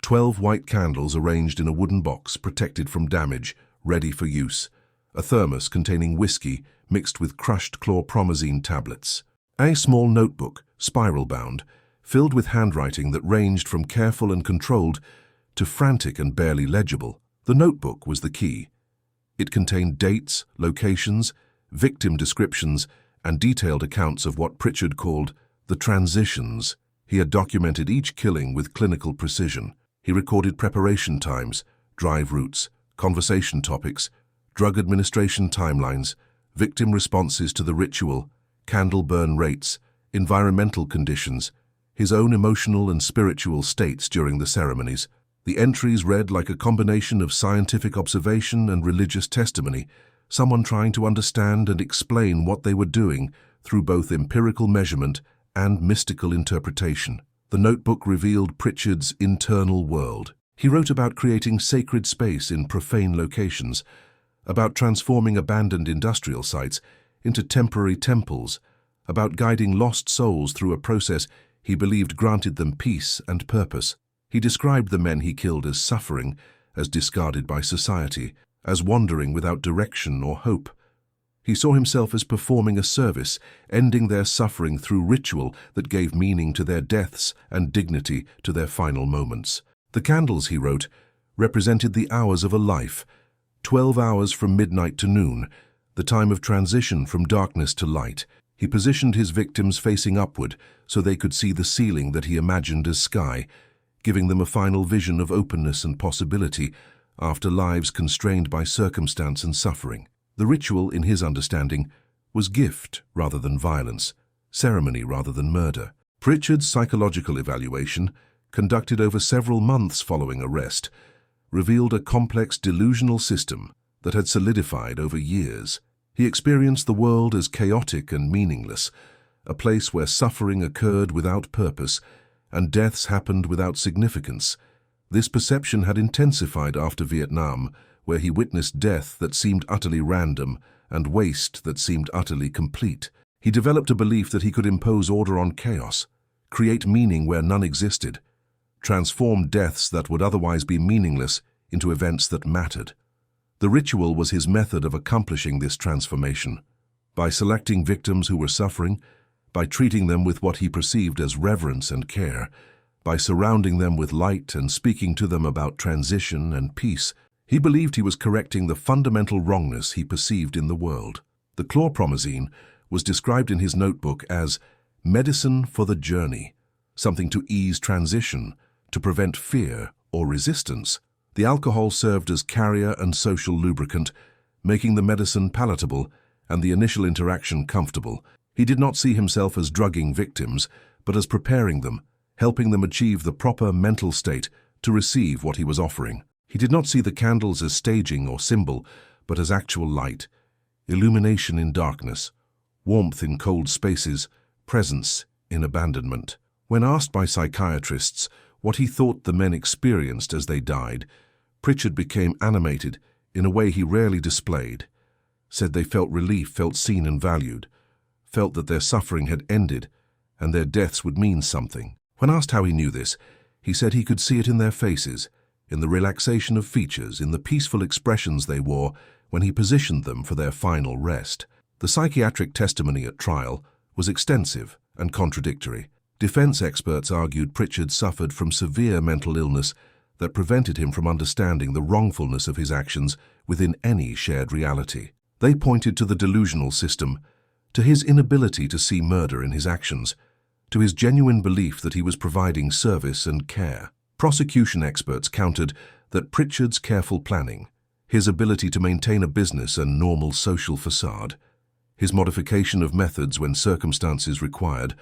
12 white candles arranged in a wooden box protected from damage, ready for use. A thermos containing whiskey mixed with crushed chlorpromazine tablets. A small notebook, spiral-bound, filled with handwriting that ranged from careful and controlled to frantic and barely legible. The notebook was the key. It contained dates, locations, victim descriptions, and detailed accounts of what Pritchard called the transitions. He had documented each killing with clinical precision. He recorded preparation times, drive routes, conversation topics, drug administration timelines, victim responses to the ritual, candle burn rates, environmental conditions, his own emotional and spiritual states during the ceremonies. The entries read like a combination of scientific observation and religious testimony, someone trying to understand and explain what they were doing through both empirical measurement and mystical interpretation. The notebook revealed Pritchard's internal world. He wrote about creating sacred space in profane locations, about transforming abandoned industrial sites into temporary temples, about guiding lost souls through a process he believed granted them peace and purpose. He described the men he killed as suffering, as discarded by society, as wandering without direction or hope. He saw himself as performing a service, ending their suffering through ritual that gave meaning to their deaths and dignity to their final moments. The candles, he wrote, represented the hours of a life, 12 hours from midnight to noon, the time of transition from darkness to light. He positioned his victims facing upward so they could see the ceiling that he imagined as sky, giving them a final vision of openness and possibility after lives constrained by circumstance and suffering. The ritual, in his understanding, was gift rather than violence, ceremony rather than murder. Pritchard's psychological evaluation, conducted over several months following arrest, revealed a complex delusional system that had solidified over years. He experienced the world as chaotic and meaningless, a place where suffering occurred without purpose and deaths happened without significance. This perception had intensified after Vietnam, where he witnessed death that seemed utterly random and waste that seemed utterly complete. He developed a belief that he could impose order on chaos, create meaning where none existed, transform deaths that would otherwise be meaningless into events that mattered. The ritual was his method of accomplishing this transformation. By selecting victims who were suffering, by treating them with what he perceived as reverence and care, by surrounding them with light and speaking to them about transition and peace, he believed he was correcting the fundamental wrongness he perceived in the world. The chlorpromazine was described in his notebook as medicine for the journey, something to ease transition, to prevent fear or resistance. The alcohol served as carrier and social lubricant, making the medicine palatable and the initial interaction comfortable. He did not see himself as drugging victims, but as preparing them, helping them achieve the proper mental state to receive what he was offering. He did not see the candles as staging or symbol, but as actual light, illumination in darkness, warmth in cold spaces, presence in abandonment. When asked by psychiatrists what he thought the men experienced as they died, Pritchard became animated in a way he rarely displayed, said they felt relief, felt seen and valued, felt that their suffering had ended and their deaths would mean something. When asked how he knew this, he said he could see it in their faces, in the relaxation of features, in the peaceful expressions they wore when he positioned them for their final rest. The psychiatric testimony at trial was extensive and contradictory. Defense experts argued Pritchard suffered from severe mental illness that prevented him from understanding the wrongfulness of his actions within any shared reality. They pointed to the delusional system, to his inability to see murder in his actions, to his genuine belief that he was providing service and care. Prosecution experts countered that Pritchard's careful planning, his ability to maintain a business and normal social facade, his modification of methods when circumstances required,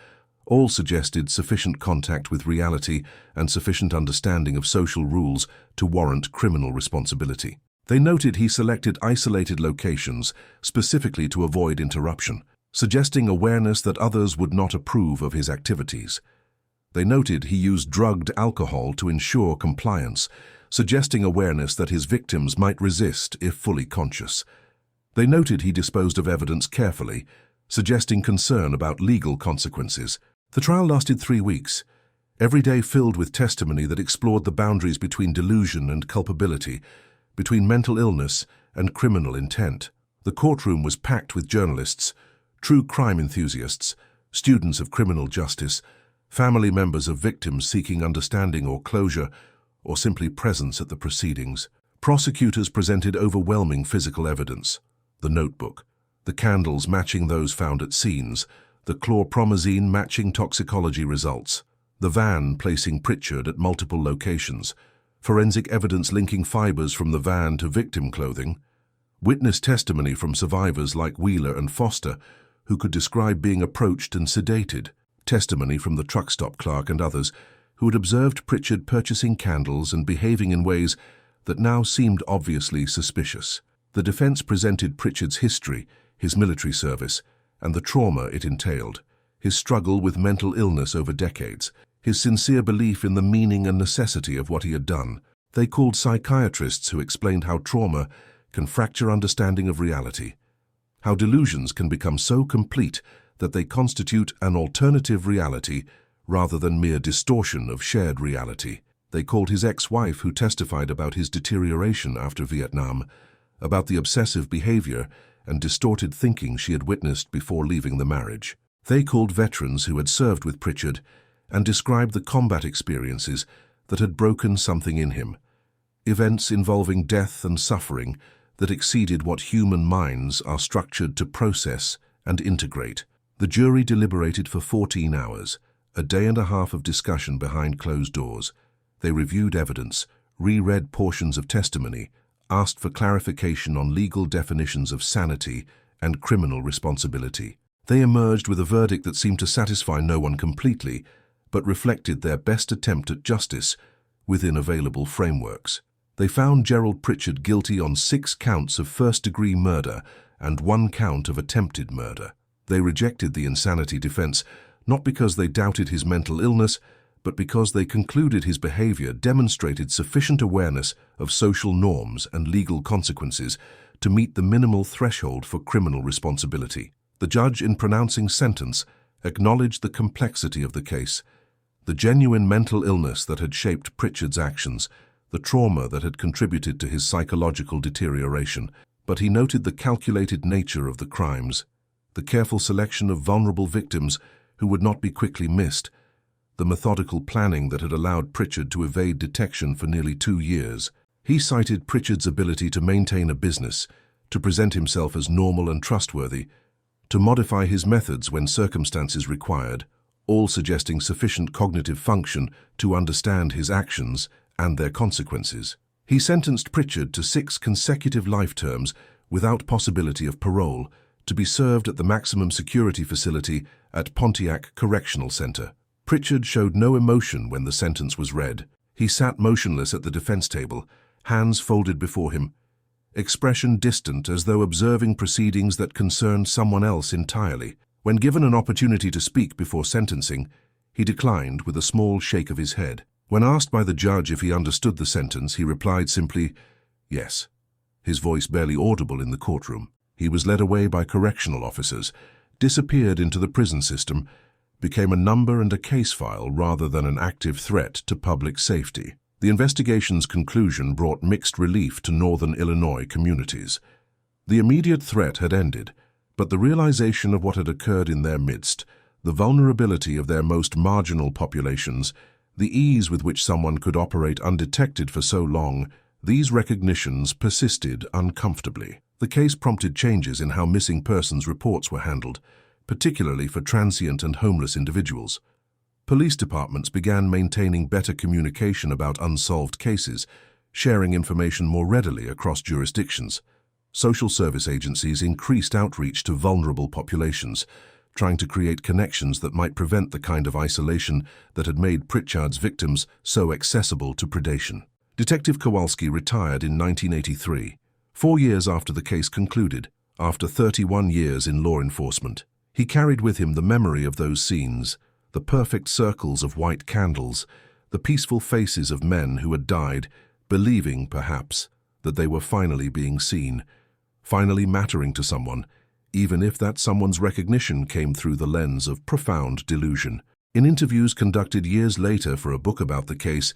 all suggested sufficient contact with reality and sufficient understanding of social rules to warrant criminal responsibility. They noted he selected isolated locations specifically to avoid interruption, suggesting awareness that others would not approve of his activities. They noted he used drugged alcohol to ensure compliance, suggesting awareness that his victims might resist if fully conscious. They noted he disposed of evidence carefully, suggesting concern about legal consequences. The trial lasted 3 weeks, every day filled with testimony that explored the boundaries between delusion and culpability, between mental illness and criminal intent. The courtroom was packed with journalists, true crime enthusiasts, students of criminal justice, family members of victims seeking understanding or closure, or simply presence at the proceedings. Prosecutors presented overwhelming physical evidence: the notebook, the candles matching those found at scenes, the chlorpromazine matching toxicology results, the van placing Pritchard at multiple locations, forensic evidence linking fibers from the van to victim clothing, witness testimony from survivors like Wheeler and Foster, who could describe being approached and sedated, testimony from the truck stop clerk and others who had observed Pritchard purchasing candles and behaving in ways that now seemed obviously suspicious. The defense presented Pritchard's history, his military service, and the trauma it entailed, his struggle with mental illness over decades, his sincere belief in the meaning and necessity of what he had done. They called psychiatrists who explained how trauma can fracture understanding of reality, how delusions can become so complete that they constitute an alternative reality rather than mere distortion of shared reality. They called his ex-wife, who testified about his deterioration after Vietnam, about the obsessive behavior and distorted thinking she had witnessed before leaving the marriage. They called veterans who had served with Pritchard and described the combat experiences that had broken something in him, events involving death and suffering that exceeded what human minds are structured to process and integrate. The jury deliberated for 14 hours, a day and a half of discussion behind closed doors. They reviewed evidence, reread portions of testimony, asked for clarification on legal definitions of sanity and criminal responsibility. They emerged with a verdict that seemed to satisfy no one completely, but reflected their best attempt at justice within available frameworks. They found Gerald Pritchard guilty on 6 counts of first-degree murder and 1 count of attempted murder. They rejected the insanity defense, not because they doubted his mental illness, but because they concluded his behavior demonstrated sufficient awareness of social norms and legal consequences to meet the minimal threshold for criminal responsibility. The judge, in pronouncing sentence, acknowledged the complexity of the case, the genuine mental illness that had shaped Pritchard's actions, the trauma that had contributed to his psychological deterioration, but he noted the calculated nature of the crimes, the careful selection of vulnerable victims who would not be quickly missed, the methodical planning that had allowed Pritchard to evade detection for nearly 2 years. He cited Pritchard's ability to maintain a business, to present himself as normal and trustworthy, to modify his methods when circumstances required, all suggesting sufficient cognitive function to understand his actions and their consequences. He sentenced Pritchard to 6 consecutive life terms without possibility of parole, to be served at the maximum security facility at Pontiac Correctional Center. Pritchard showed no emotion when the sentence was read. He sat motionless at the defense table, hands folded before him, expression distant as though observing proceedings that concerned someone else entirely. When given an opportunity to speak before sentencing, he declined with a small shake of his head. When asked by the judge if he understood the sentence, he replied simply, "Yes," his voice barely audible in the courtroom. He was led away by correctional officers, disappeared into the prison system, became a number and a case file rather than an active threat to public safety. The investigation's conclusion brought mixed relief to northern Illinois communities. The immediate threat had ended, but the realization of what had occurred in their midst, the vulnerability of their most marginal populations, the ease with which someone could operate undetected for so long, these recognitions persisted uncomfortably. The case prompted changes in how missing persons reports were handled, particularly for transient and homeless individuals. Police departments began maintaining better communication about unsolved cases, sharing information more readily across jurisdictions. Social service agencies increased outreach to vulnerable populations, trying to create connections that might prevent the kind of isolation that had made Pritchard's victims so accessible to predation. Detective Kowalski retired in 1983, 4 years after the case concluded, after 31 years in law enforcement. He carried with him the memory of those scenes, the perfect circles of white candles, the peaceful faces of men who had died, believing, perhaps, that they were finally being seen, finally mattering to someone, even if that someone's recognition came through the lens of profound delusion. In interviews conducted years later for a book about the case,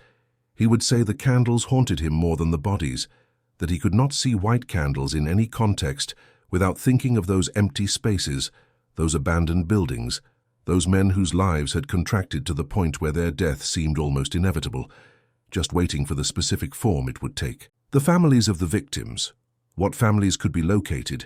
he would say the candles haunted him more than the bodies, that he could not see white candles in any context without thinking of those empty spaces, those abandoned buildings, those men whose lives had contracted to the point where their death seemed almost inevitable, just waiting for the specific form it would take. The families of the victims, what families could be located,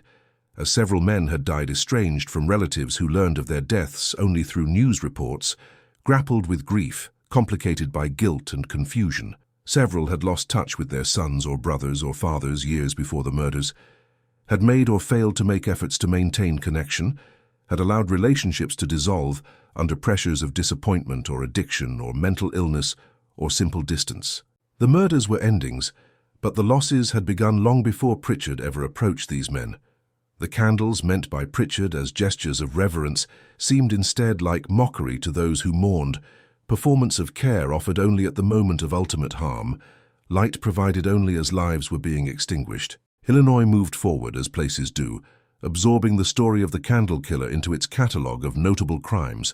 as several men had died estranged from relatives who learned of their deaths only through news reports, grappled with grief, complicated by guilt and confusion. Several had lost touch with their sons or brothers or fathers years before the murders, had made or failed to make efforts to maintain connection, had allowed relationships to dissolve under pressures of disappointment or addiction or mental illness or simple distance. The murders were endings, but the losses had begun long before Pritchard ever approached these men. The candles, meant by Pritchard as gestures of reverence, seemed instead like mockery to those who mourned, performance of care offered only at the moment of ultimate harm, light provided only as lives were being extinguished. Illinois moved forward as places do, absorbing the story of the candle killer into its catalogue of notable crimes,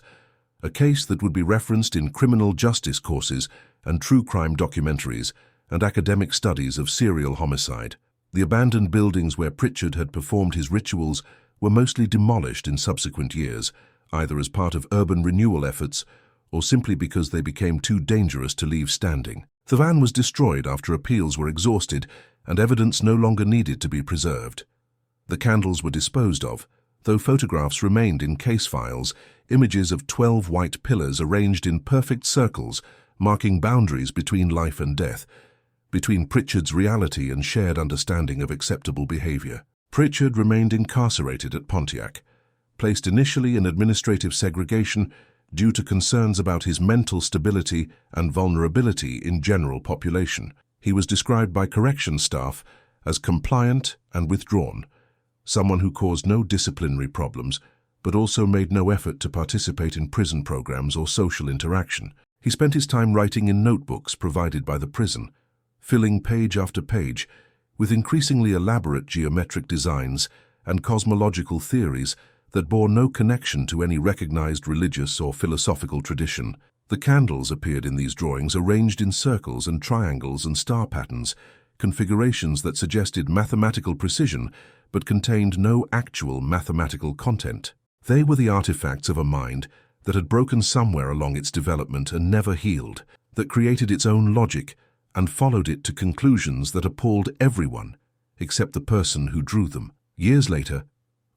a case that would be referenced in criminal justice courses and true crime documentaries and academic studies of serial homicide. The abandoned buildings where Pritchard had performed his rituals were mostly demolished in subsequent years, either as part of urban renewal efforts or simply because they became too dangerous to leave standing. The van was destroyed after appeals were exhausted and evidence no longer needed to be preserved. The candles were disposed of, though photographs remained in case files, images of 12 white pillars arranged in perfect circles, marking boundaries between life and death, between Pritchard's reality and shared understanding of acceptable behavior. Pritchard remained incarcerated at Pontiac, placed initially in administrative segregation due to concerns about his mental stability and vulnerability in general population. He was described by corrections staff as compliant and withdrawn, someone who caused no disciplinary problems, but also made no effort to participate in prison programs or social interaction. He spent his time writing in notebooks provided by the prison, filling page after page with increasingly elaborate geometric designs and cosmological theories that bore no connection to any recognized religious or philosophical tradition. The candles appeared in these drawings arranged in circles and triangles and star patterns, configurations that suggested mathematical precision but contained no actual mathematical content. They were the artifacts of a mind that had broken somewhere along its development and never healed, that created its own logic and followed it to conclusions that appalled everyone except the person who drew them. Years later,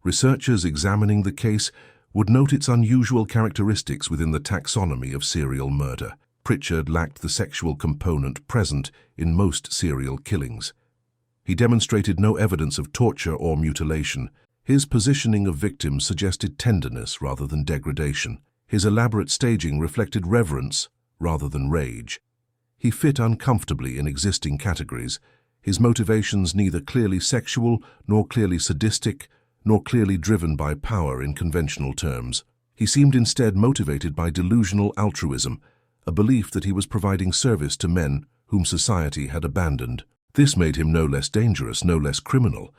researchers examining the case would note its unusual characteristics within the taxonomy of serial murder. Pritchard lacked the sexual component present in most serial killings. He demonstrated no evidence of torture or mutilation. His positioning of victims suggested tenderness rather than degradation. His elaborate staging reflected reverence rather than rage. He fit uncomfortably in existing categories, his motivations neither clearly sexual nor clearly sadistic, nor clearly driven by power in conventional terms. He seemed instead motivated by delusional altruism, a belief that he was providing service to men whom society had abandoned. This made him no less dangerous, no less criminal,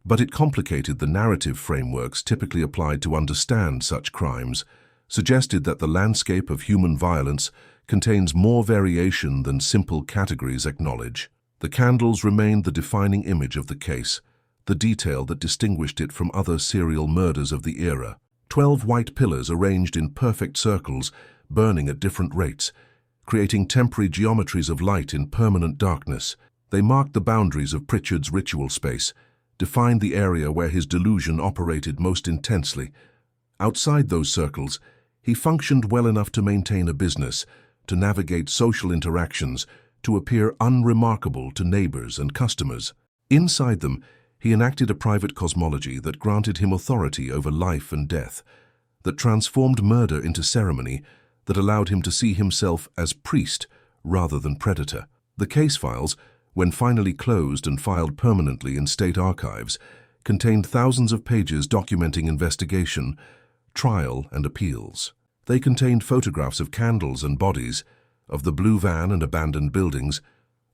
but it complicated the narrative frameworks typically applied to understand such crimes, suggested that the landscape of human violence contains more variation than simple categories acknowledge. The candles remained the defining image of the case, the detail that distinguished it from other serial murders of the era. 12 white pillars arranged in perfect circles, burning at different rates, creating temporary geometries of light in permanent darkness. They marked the boundaries of Pritchard's ritual space, defined the area where his delusion operated most intensely. Outside those circles, he functioned well enough to maintain a business, to navigate social interactions, to appear unremarkable to neighbors and customers. Inside them, he enacted a private cosmology that granted him authority over life and death, that transformed murder into ceremony, that allowed him to see himself as priest rather than predator. The case files, when finally closed and filed permanently in state archives, contained thousands of pages documenting investigation, trial, and appeals. They contained photographs of candles and bodies, of the blue van and abandoned buildings,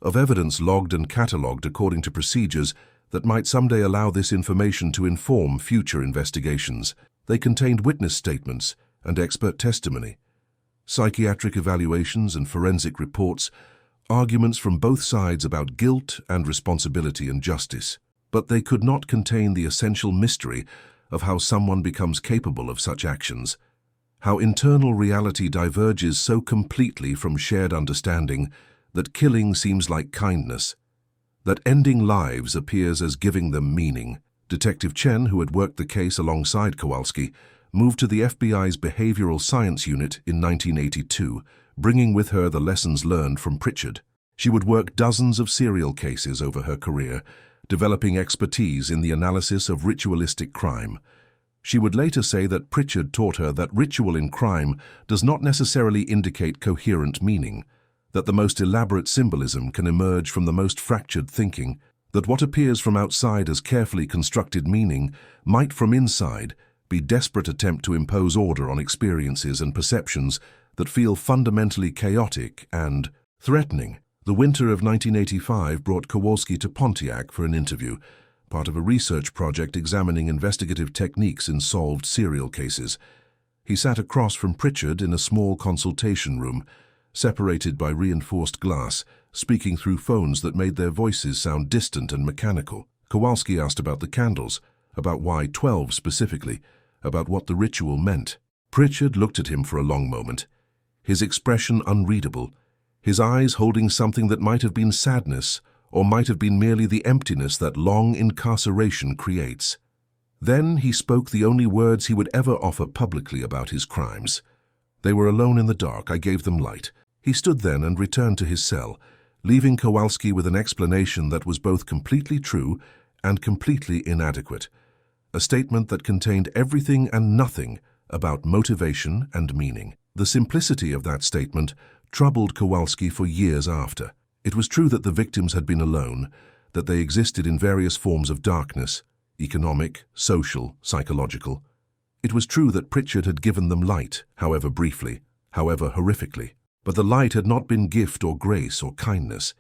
of evidence logged and catalogued according to procedures that might someday allow this information to inform future investigations. They contained witness statements and expert testimony, psychiatric evaluations and forensic reports, arguments from both sides about guilt and responsibility and justice. But they could not contain the essential mystery of how someone becomes capable of such actions, how internal reality diverges so completely from shared understanding that killing seems like kindness, that ending lives appears as giving them meaning. Detective Chen, who had worked the case alongside Kowalski, moved to the FBI's Behavioral Science Unit in 1982, bringing with her the lessons learned from Pritchard. She would work dozens of serial cases over her career, developing expertise in the analysis of ritualistic crime. She would later say that Pritchard taught her that ritual in crime does not necessarily indicate coherent meaning, that the most elaborate symbolism can emerge from the most fractured thinking, that what appears from outside as carefully constructed meaning might from inside be desperate attempt to impose order on experiences and perceptions that feel fundamentally chaotic and threatening. The winter of 1985 brought Kowalski to Pontiac for an interview, part of a research project examining investigative techniques in solved serial cases. He sat across from Pritchard in a small consultation room, separated by reinforced glass, speaking through phones that made their voices sound distant and mechanical. Kowalski asked about the candles, about why 12 specifically, about what the ritual meant. Pritchard looked at him for a long moment, his expression unreadable, his eyes holding something that might have been sadness or might have been merely the emptiness that long incarceration creates. Then he spoke the only words he would ever offer publicly about his crimes. They were alone in the dark. I gave them light. He stood then and returned to his cell, leaving Kowalski with an explanation that was both completely true and completely inadequate. A statement that contained everything and nothing about motivation and meaning. The simplicity of that statement troubled Kowalski for years after. It was true that the victims had been alone, that they existed in various forms of darkness, economic, social, psychological. It was true that Pritchard had given them light, however briefly, however horrifically. But the light had not been gift or grace or kindness.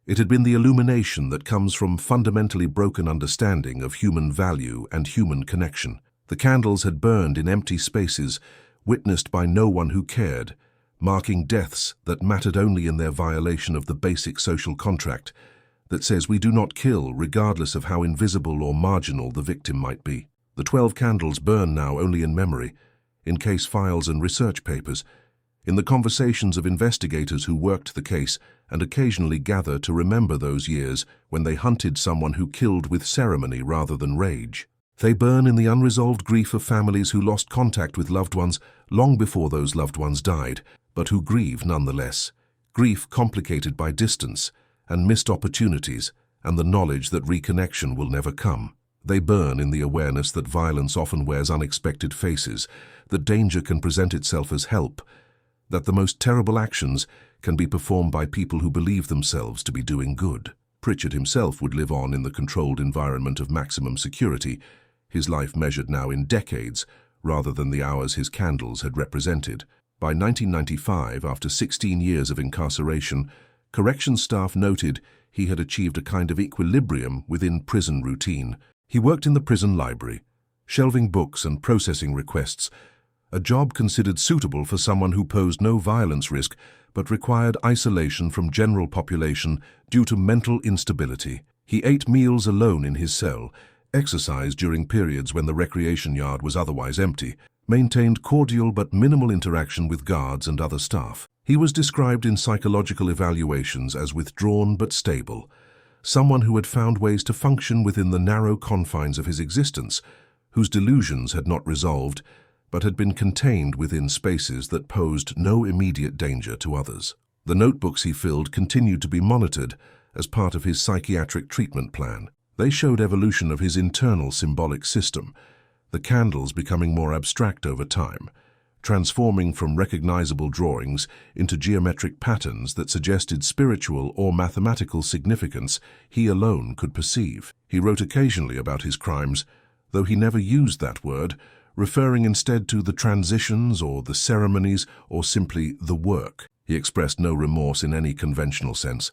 It had been the illumination that comes from fundamentally broken understanding of human value and human connection. The candles had burned in empty spaces, witnessed by no one who cared, marking deaths that mattered only in their violation of the basic social contract that says we do not kill regardless of how invisible or marginal the victim might be. The 12 candles burn now only in memory, in case files and research papers, in the conversations of investigators who worked the case and occasionally gather to remember those years when they hunted someone who killed with ceremony rather than rage. They burn in the unresolved grief of families who lost contact with loved ones long before those loved ones died, but who grieve nonetheless. Grief complicated by distance and missed opportunities and the knowledge that reconnection will never come. They burn in the awareness that violence often wears unexpected faces, that danger can present itself as help, that the most terrible actions can be performed by people who believe themselves to be doing good. Pritchard himself would live on in the controlled environment of maximum security, his life measured now in decades rather than the hours his candles had represented. By 1995, after 16 years of incarceration, corrections staff noted he had achieved a kind of equilibrium within prison routine. He worked in the prison library, shelving books and processing requests, a job considered suitable for someone who posed no violence risk but required isolation from general population due to mental instability. He ate meals alone in his cell, exercised during periods when the recreation yard was otherwise empty, maintained cordial but minimal interaction with guards and other staff. He was described in psychological evaluations as withdrawn but stable, someone who had found ways to function within the narrow confines of his existence, whose delusions had not resolved, but had been contained within spaces that posed no immediate danger to others. The notebooks he filled continued to be monitored as part of his psychiatric treatment plan. They showed evolution of his internal symbolic system, the candles becoming more abstract over time, transforming from recognizable drawings into geometric patterns that suggested spiritual or mathematical significance he alone could perceive. He wrote occasionally about his crimes, though he never used that word, referring instead to the transitions or the ceremonies or simply the work. He expressed no remorse in any conventional sense,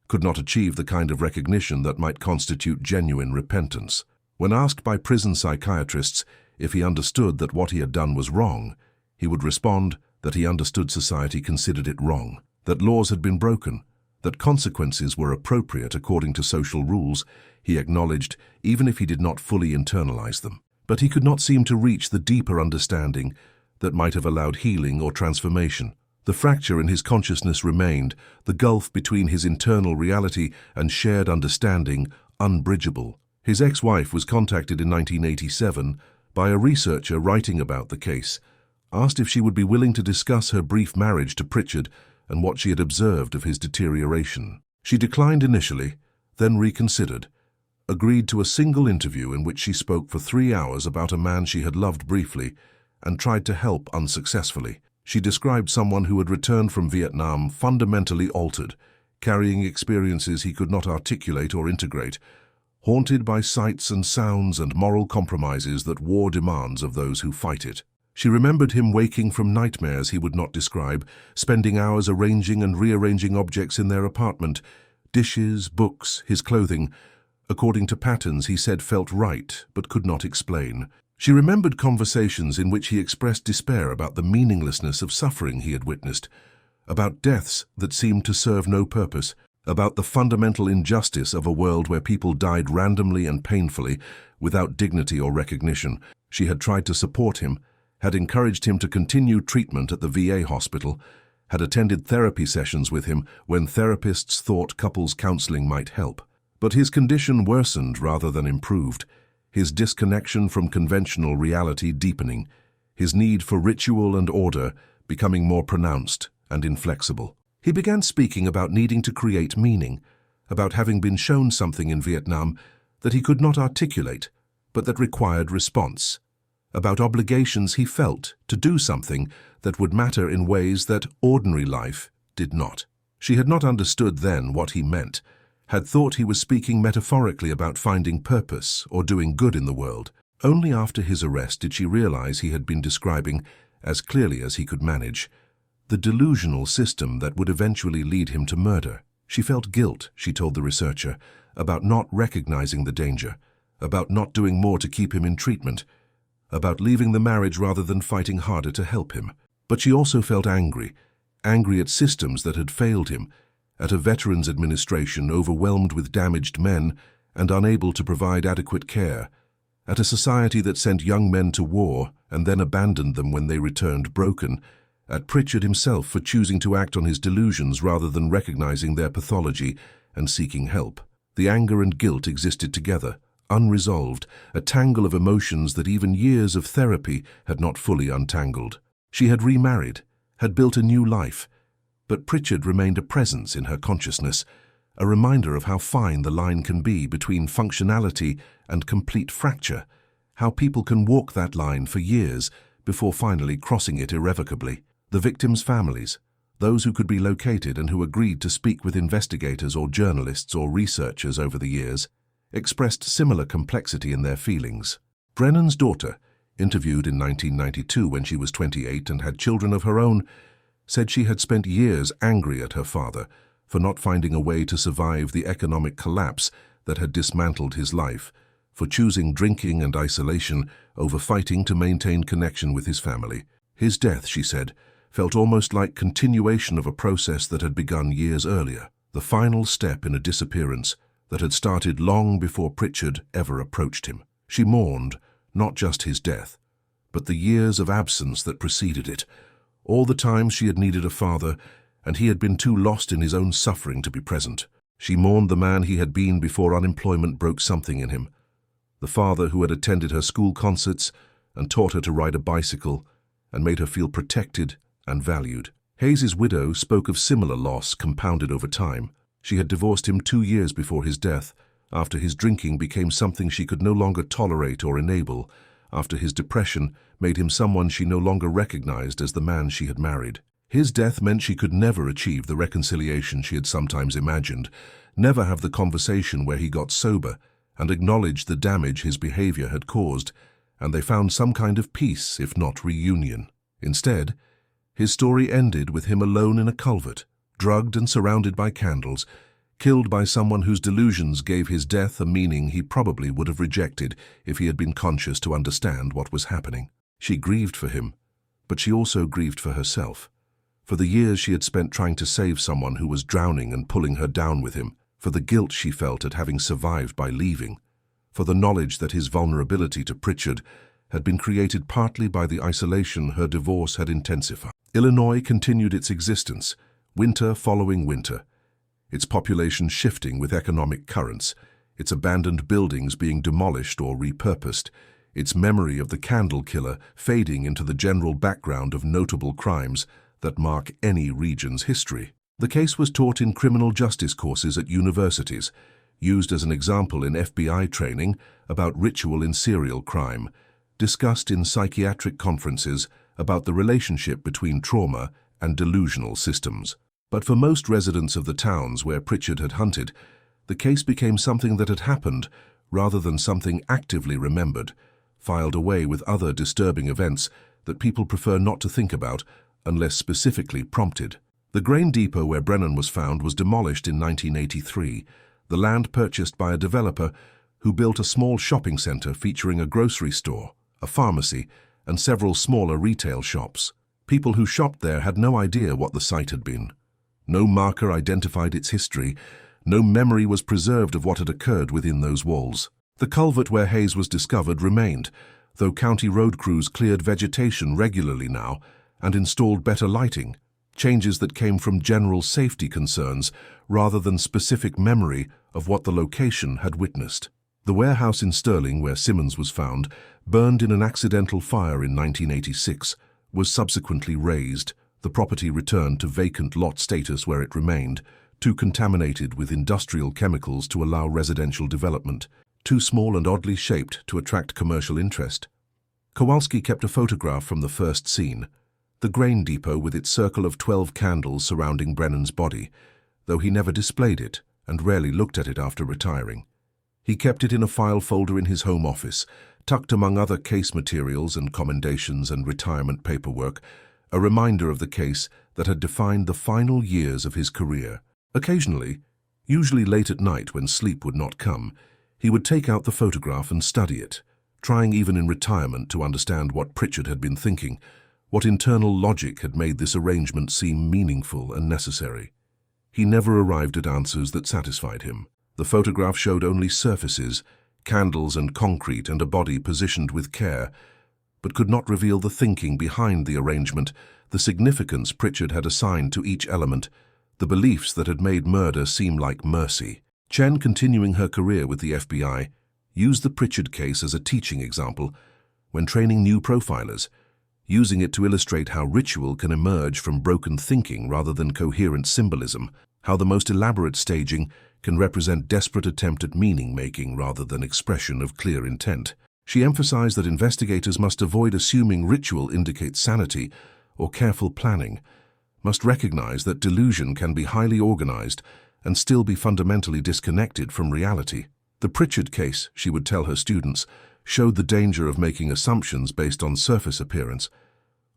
could not achieve the kind of recognition that might constitute genuine repentance. When asked by prison psychiatrists if he understood that what he had done was wrong, he would respond that he understood society considered it wrong, that laws had been broken, that consequences were appropriate according to social rules, he acknowledged, even if he did not fully internalize them. But he could not seem to reach the deeper understanding that might have allowed healing or transformation. The fracture in his consciousness remained, the gulf between his internal reality and shared understanding unbridgeable. His ex-wife was contacted in 1987 by a researcher writing about the case, asked if she would be willing to discuss her brief marriage to Pritchard and what she had observed of his deterioration. She declined initially, then reconsidered, agreed to a single interview in which she spoke for 3 hours about a man she had loved briefly and tried to help unsuccessfully. She described someone who had returned from Vietnam fundamentally altered, carrying experiences he could not articulate or integrate, haunted by sights and sounds and moral compromises that war demands of those who fight it. She remembered him waking from nightmares he would not describe, spending hours arranging and rearranging objects in their apartment, dishes, books, his clothing, according to patterns he said felt right but could not explain. She remembered conversations in which he expressed despair about the meaninglessness of suffering he had witnessed, about deaths that seemed to serve no purpose, about the fundamental injustice of a world where people died randomly and painfully without dignity or recognition. She had tried to support him, had encouraged him to continue treatment at the VA hospital, had attended therapy sessions with him when therapists thought couples counseling might help. But his condition worsened rather than improved, his disconnection from conventional reality deepening, his need for ritual and order becoming more pronounced and inflexible. He began speaking about needing to create meaning, about having been shown something in Vietnam that he could not articulate, but that required response, about obligations he felt to do something that would matter in ways that ordinary life did not. She had not understood then what he meant, had thought he was speaking metaphorically about finding purpose or doing good in the world. Only after his arrest did she realize he had been describing, as clearly as he could manage, the delusional system that would eventually lead him to murder. She felt guilt, she told the researcher, about not recognizing the danger, about not doing more to keep him in treatment, about leaving the marriage rather than fighting harder to help him. But she also felt angry at systems that had failed him, at a Veterans Administration overwhelmed with damaged men and unable to provide adequate care, at a society that sent young men to war and then abandoned them when they returned broken, at Pritchard himself for choosing to act on his delusions rather than recognizing their pathology and seeking help. The anger and guilt existed together, unresolved, a tangle of emotions that even years of therapy had not fully untangled. She had remarried, had built a new life, but Pritchard remained a presence in her consciousness, a reminder of how fine the line can be between functionality and complete fracture, how people can walk that line for years before finally crossing it irrevocably. The victims' families, those who could be located and who agreed to speak with investigators or journalists or researchers over the years, expressed similar complexity in their feelings. Brennan's daughter, interviewed in 1992 when she was 28 and had children of her own, said she had spent years angry at her father for not finding a way to survive the economic collapse that had dismantled his life, for choosing drinking and isolation over fighting to maintain connection with his family. His death, she said, felt almost like continuation of a process that had begun years earlier, the final step in a disappearance that had started long before Pritchard ever approached him. She mourned not just his death, but the years of absence that preceded it, all the times she had needed a father, and he had been too lost in his own suffering to be present. She mourned the man he had been before unemployment broke something in him, the father who had attended her school concerts and taught her to ride a bicycle and made her feel protected and valued. Hayes's widow spoke of similar loss compounded over time. She had divorced him 2 years before his death, after his drinking became something she could no longer tolerate or enable, after his depression made him someone she no longer recognized as the man she had married. His death meant she could never achieve the reconciliation she had sometimes imagined, never have the conversation where he got sober and acknowledged the damage his behavior had caused, and they found some kind of peace, if not reunion. Instead, his story ended with him alone in a culvert, drugged and surrounded by candles, killed by someone whose delusions gave his death a meaning he probably would have rejected if he had been conscious to understand what was happening. She grieved for him, but she also grieved for herself, for the years she had spent trying to save someone who was drowning and pulling her down with him, for the guilt she felt at having survived by leaving, for the knowledge that his vulnerability to Pritchard had been created partly by the isolation her divorce had intensified. Illinois continued its existence, winter following winter, its population shifting with economic currents, its abandoned buildings being demolished or repurposed, its memory of the candle killer fading into the general background of notable crimes that mark any region's history. The case was taught in criminal justice courses at universities, used as an example in FBI training about ritual in serial crime, discussed in psychiatric conferences about the relationship between trauma and delusional systems. But for most residents of the towns where Pritchard had hunted, the case became something that had happened rather than something actively remembered, filed away with other disturbing events that people prefer not to think about unless specifically prompted. The grain depot where Brennan was found was demolished in 1983, the land purchased by a developer who built a small shopping center featuring a grocery store, a pharmacy, and several smaller retail shops. People who shopped there had no idea what the site had been. No marker identified its history, no memory was preserved of what had occurred within those walls. The culvert where Hayes was discovered remained, though county road crews cleared vegetation regularly now and installed better lighting, changes that came from general safety concerns rather than specific memory of what the location had witnessed. The warehouse in Sterling, where Simmons was found, burned in an accidental fire in 1986, was subsequently razed, the property returned to vacant lot status where it remained, too contaminated with industrial chemicals to allow residential development, too small and oddly shaped to attract commercial interest. Kowalski kept a photograph from the first scene, the grain depot with its circle of 12 candles surrounding Brennan's body, though he never displayed it and rarely looked at it after retiring. He kept it in a file folder in his home office, tucked among other case materials and commendations and retirement paperwork, a reminder of the case that had defined the final years of his career. Occasionally, usually late at night when sleep would not come, he would take out the photograph and study it, trying even in retirement to understand what Pritchard had been thinking, what internal logic had made this arrangement seem meaningful and necessary. He never arrived at answers that satisfied him. The photograph showed only surfaces, candles and concrete and a body positioned with care, but could not reveal the thinking behind the arrangement, the significance Pritchard had assigned to each element, the beliefs that had made murder seem like mercy. Chen, continuing her career with the FBI, used the Pritchard case as a teaching example when training new profilers, using it to illustrate how ritual can emerge from broken thinking rather than coherent symbolism, how the most elaborate staging can represent desperate attempt at meaning-making rather than expression of clear intent. She emphasized that investigators must avoid assuming ritual indicates sanity or careful planning, must recognize that delusion can be highly organized and still be fundamentally disconnected from reality. The Pritchard case, she would tell her students, showed the danger of making assumptions based on surface appearance,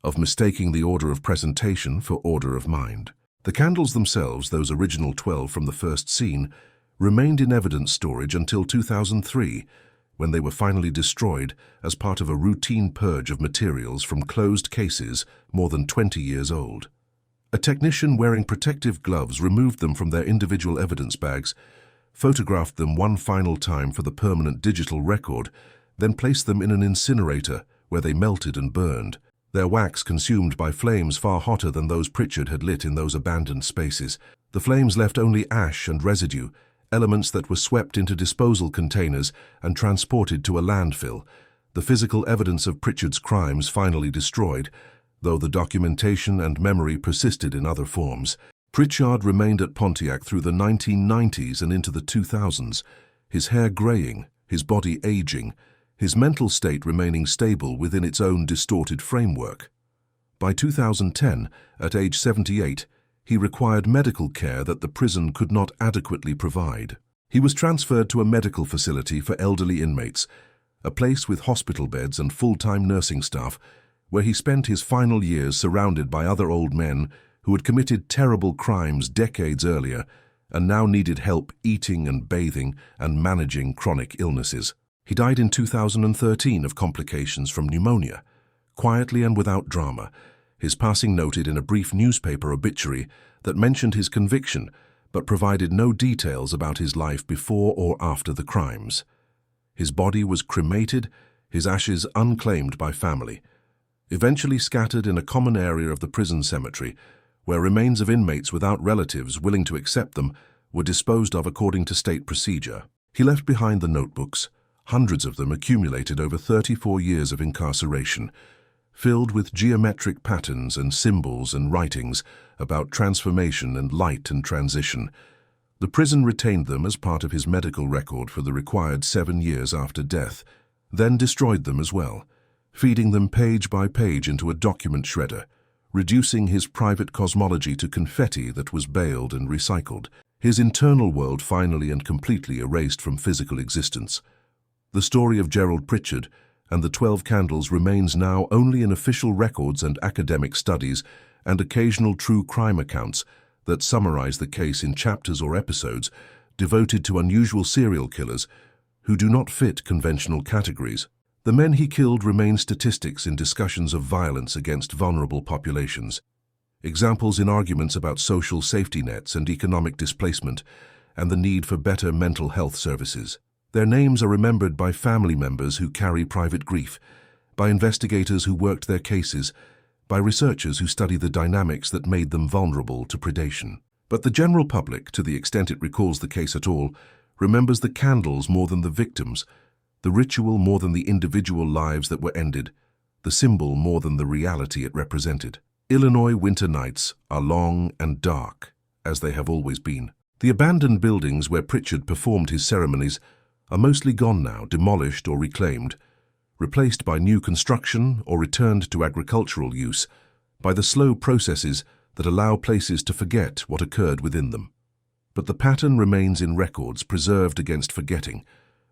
of mistaking the order of presentation for order of mind. The candles themselves, those original 12 from the first scene, remained in evidence storage until 2003, when they were finally destroyed as part of a routine purge of materials from closed cases more than 20 years old. A technician wearing protective gloves removed them from their individual evidence bags, photographed them one final time for the permanent digital record, then placed them in an incinerator where they melted and burned, their wax consumed by flames far hotter than those Pritchard had lit in those abandoned spaces. The flames left only ash and residue, elements that were swept into disposal containers and transported to a landfill, the physical evidence of Pritchard's crimes finally destroyed, though the documentation and memory persisted in other forms. Pritchard remained at Pontiac through the 1990s and into the 2000s, his hair graying, his body aging, his mental state remaining stable within its own distorted framework. By 2010, at age 78, he required medical care that the prison could not adequately provide. He was transferred to a medical facility for elderly inmates, a place with hospital beds and full-time nursing staff, where he spent his final years surrounded by other old men who had committed terrible crimes decades earlier and now needed help eating and bathing and managing chronic illnesses. He died in 2013 of complications from pneumonia, quietly and without drama, his passing noted in a brief newspaper obituary that mentioned his conviction but provided no details about his life before or after the crimes. His body was cremated, his ashes unclaimed by family, eventually scattered in a common area of the prison cemetery, where remains of inmates without relatives willing to accept them were disposed of according to state procedure. He left behind the notebooks, hundreds of them accumulated over 34 years of incarceration, filled with geometric patterns and symbols and writings about transformation and light and transition. The prison retained them as part of his medical record for the required 7 years after death, then destroyed them as well, feeding them page by page into a document shredder, reducing his private cosmology to confetti that was baled and recycled, his internal world finally and completely erased from physical existence. The story of Gerald Pritchard and the 12 Candles remains now only in official records and academic studies and occasional true crime accounts that summarize the case in chapters or episodes devoted to unusual serial killers who do not fit conventional categories. The men he killed remain statistics in discussions of violence against vulnerable populations, examples in arguments about social safety nets and economic displacement, and the need for better mental health services. Their names are remembered by family members who carry private grief, by investigators who worked their cases, by researchers who study the dynamics that made them vulnerable to predation. But the general public, to the extent it recalls the case at all, remembers the candles more than the victims, the ritual more than the individual lives that were ended, the symbol more than the reality it represented. Illinois winter nights are long and dark, as they have always been. The abandoned buildings where Pritchard performed his ceremonies are mostly gone now, demolished or reclaimed, replaced by new construction or returned to agricultural use, by the slow processes that allow places to forget what occurred within them. But the pattern remains in records preserved against forgetting,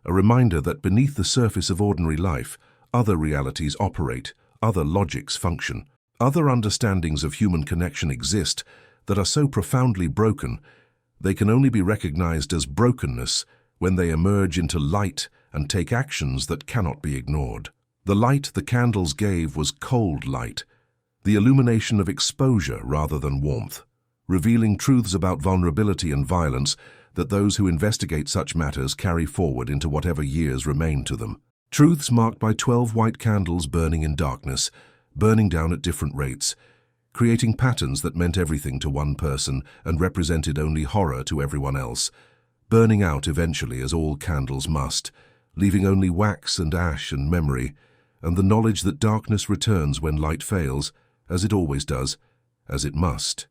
a reminder that beneath the surface of ordinary life, other realities operate, other logics function, other understandings of human connection exist that are so profoundly broken they can only be recognized as brokenness when they emerge into light and take actions that cannot be ignored. The light the candles gave was cold light, the illumination of exposure rather than warmth, revealing truths about vulnerability and violence that those who investigate such matters carry forward into whatever years remain to them. Truths marked by 12 white candles burning in darkness, burning down at different rates, creating patterns that meant everything to one person and represented only horror to everyone else, burning out eventually as all candles must, leaving only wax and ash and memory, and the knowledge that darkness returns when light fails, as it always does, as it must.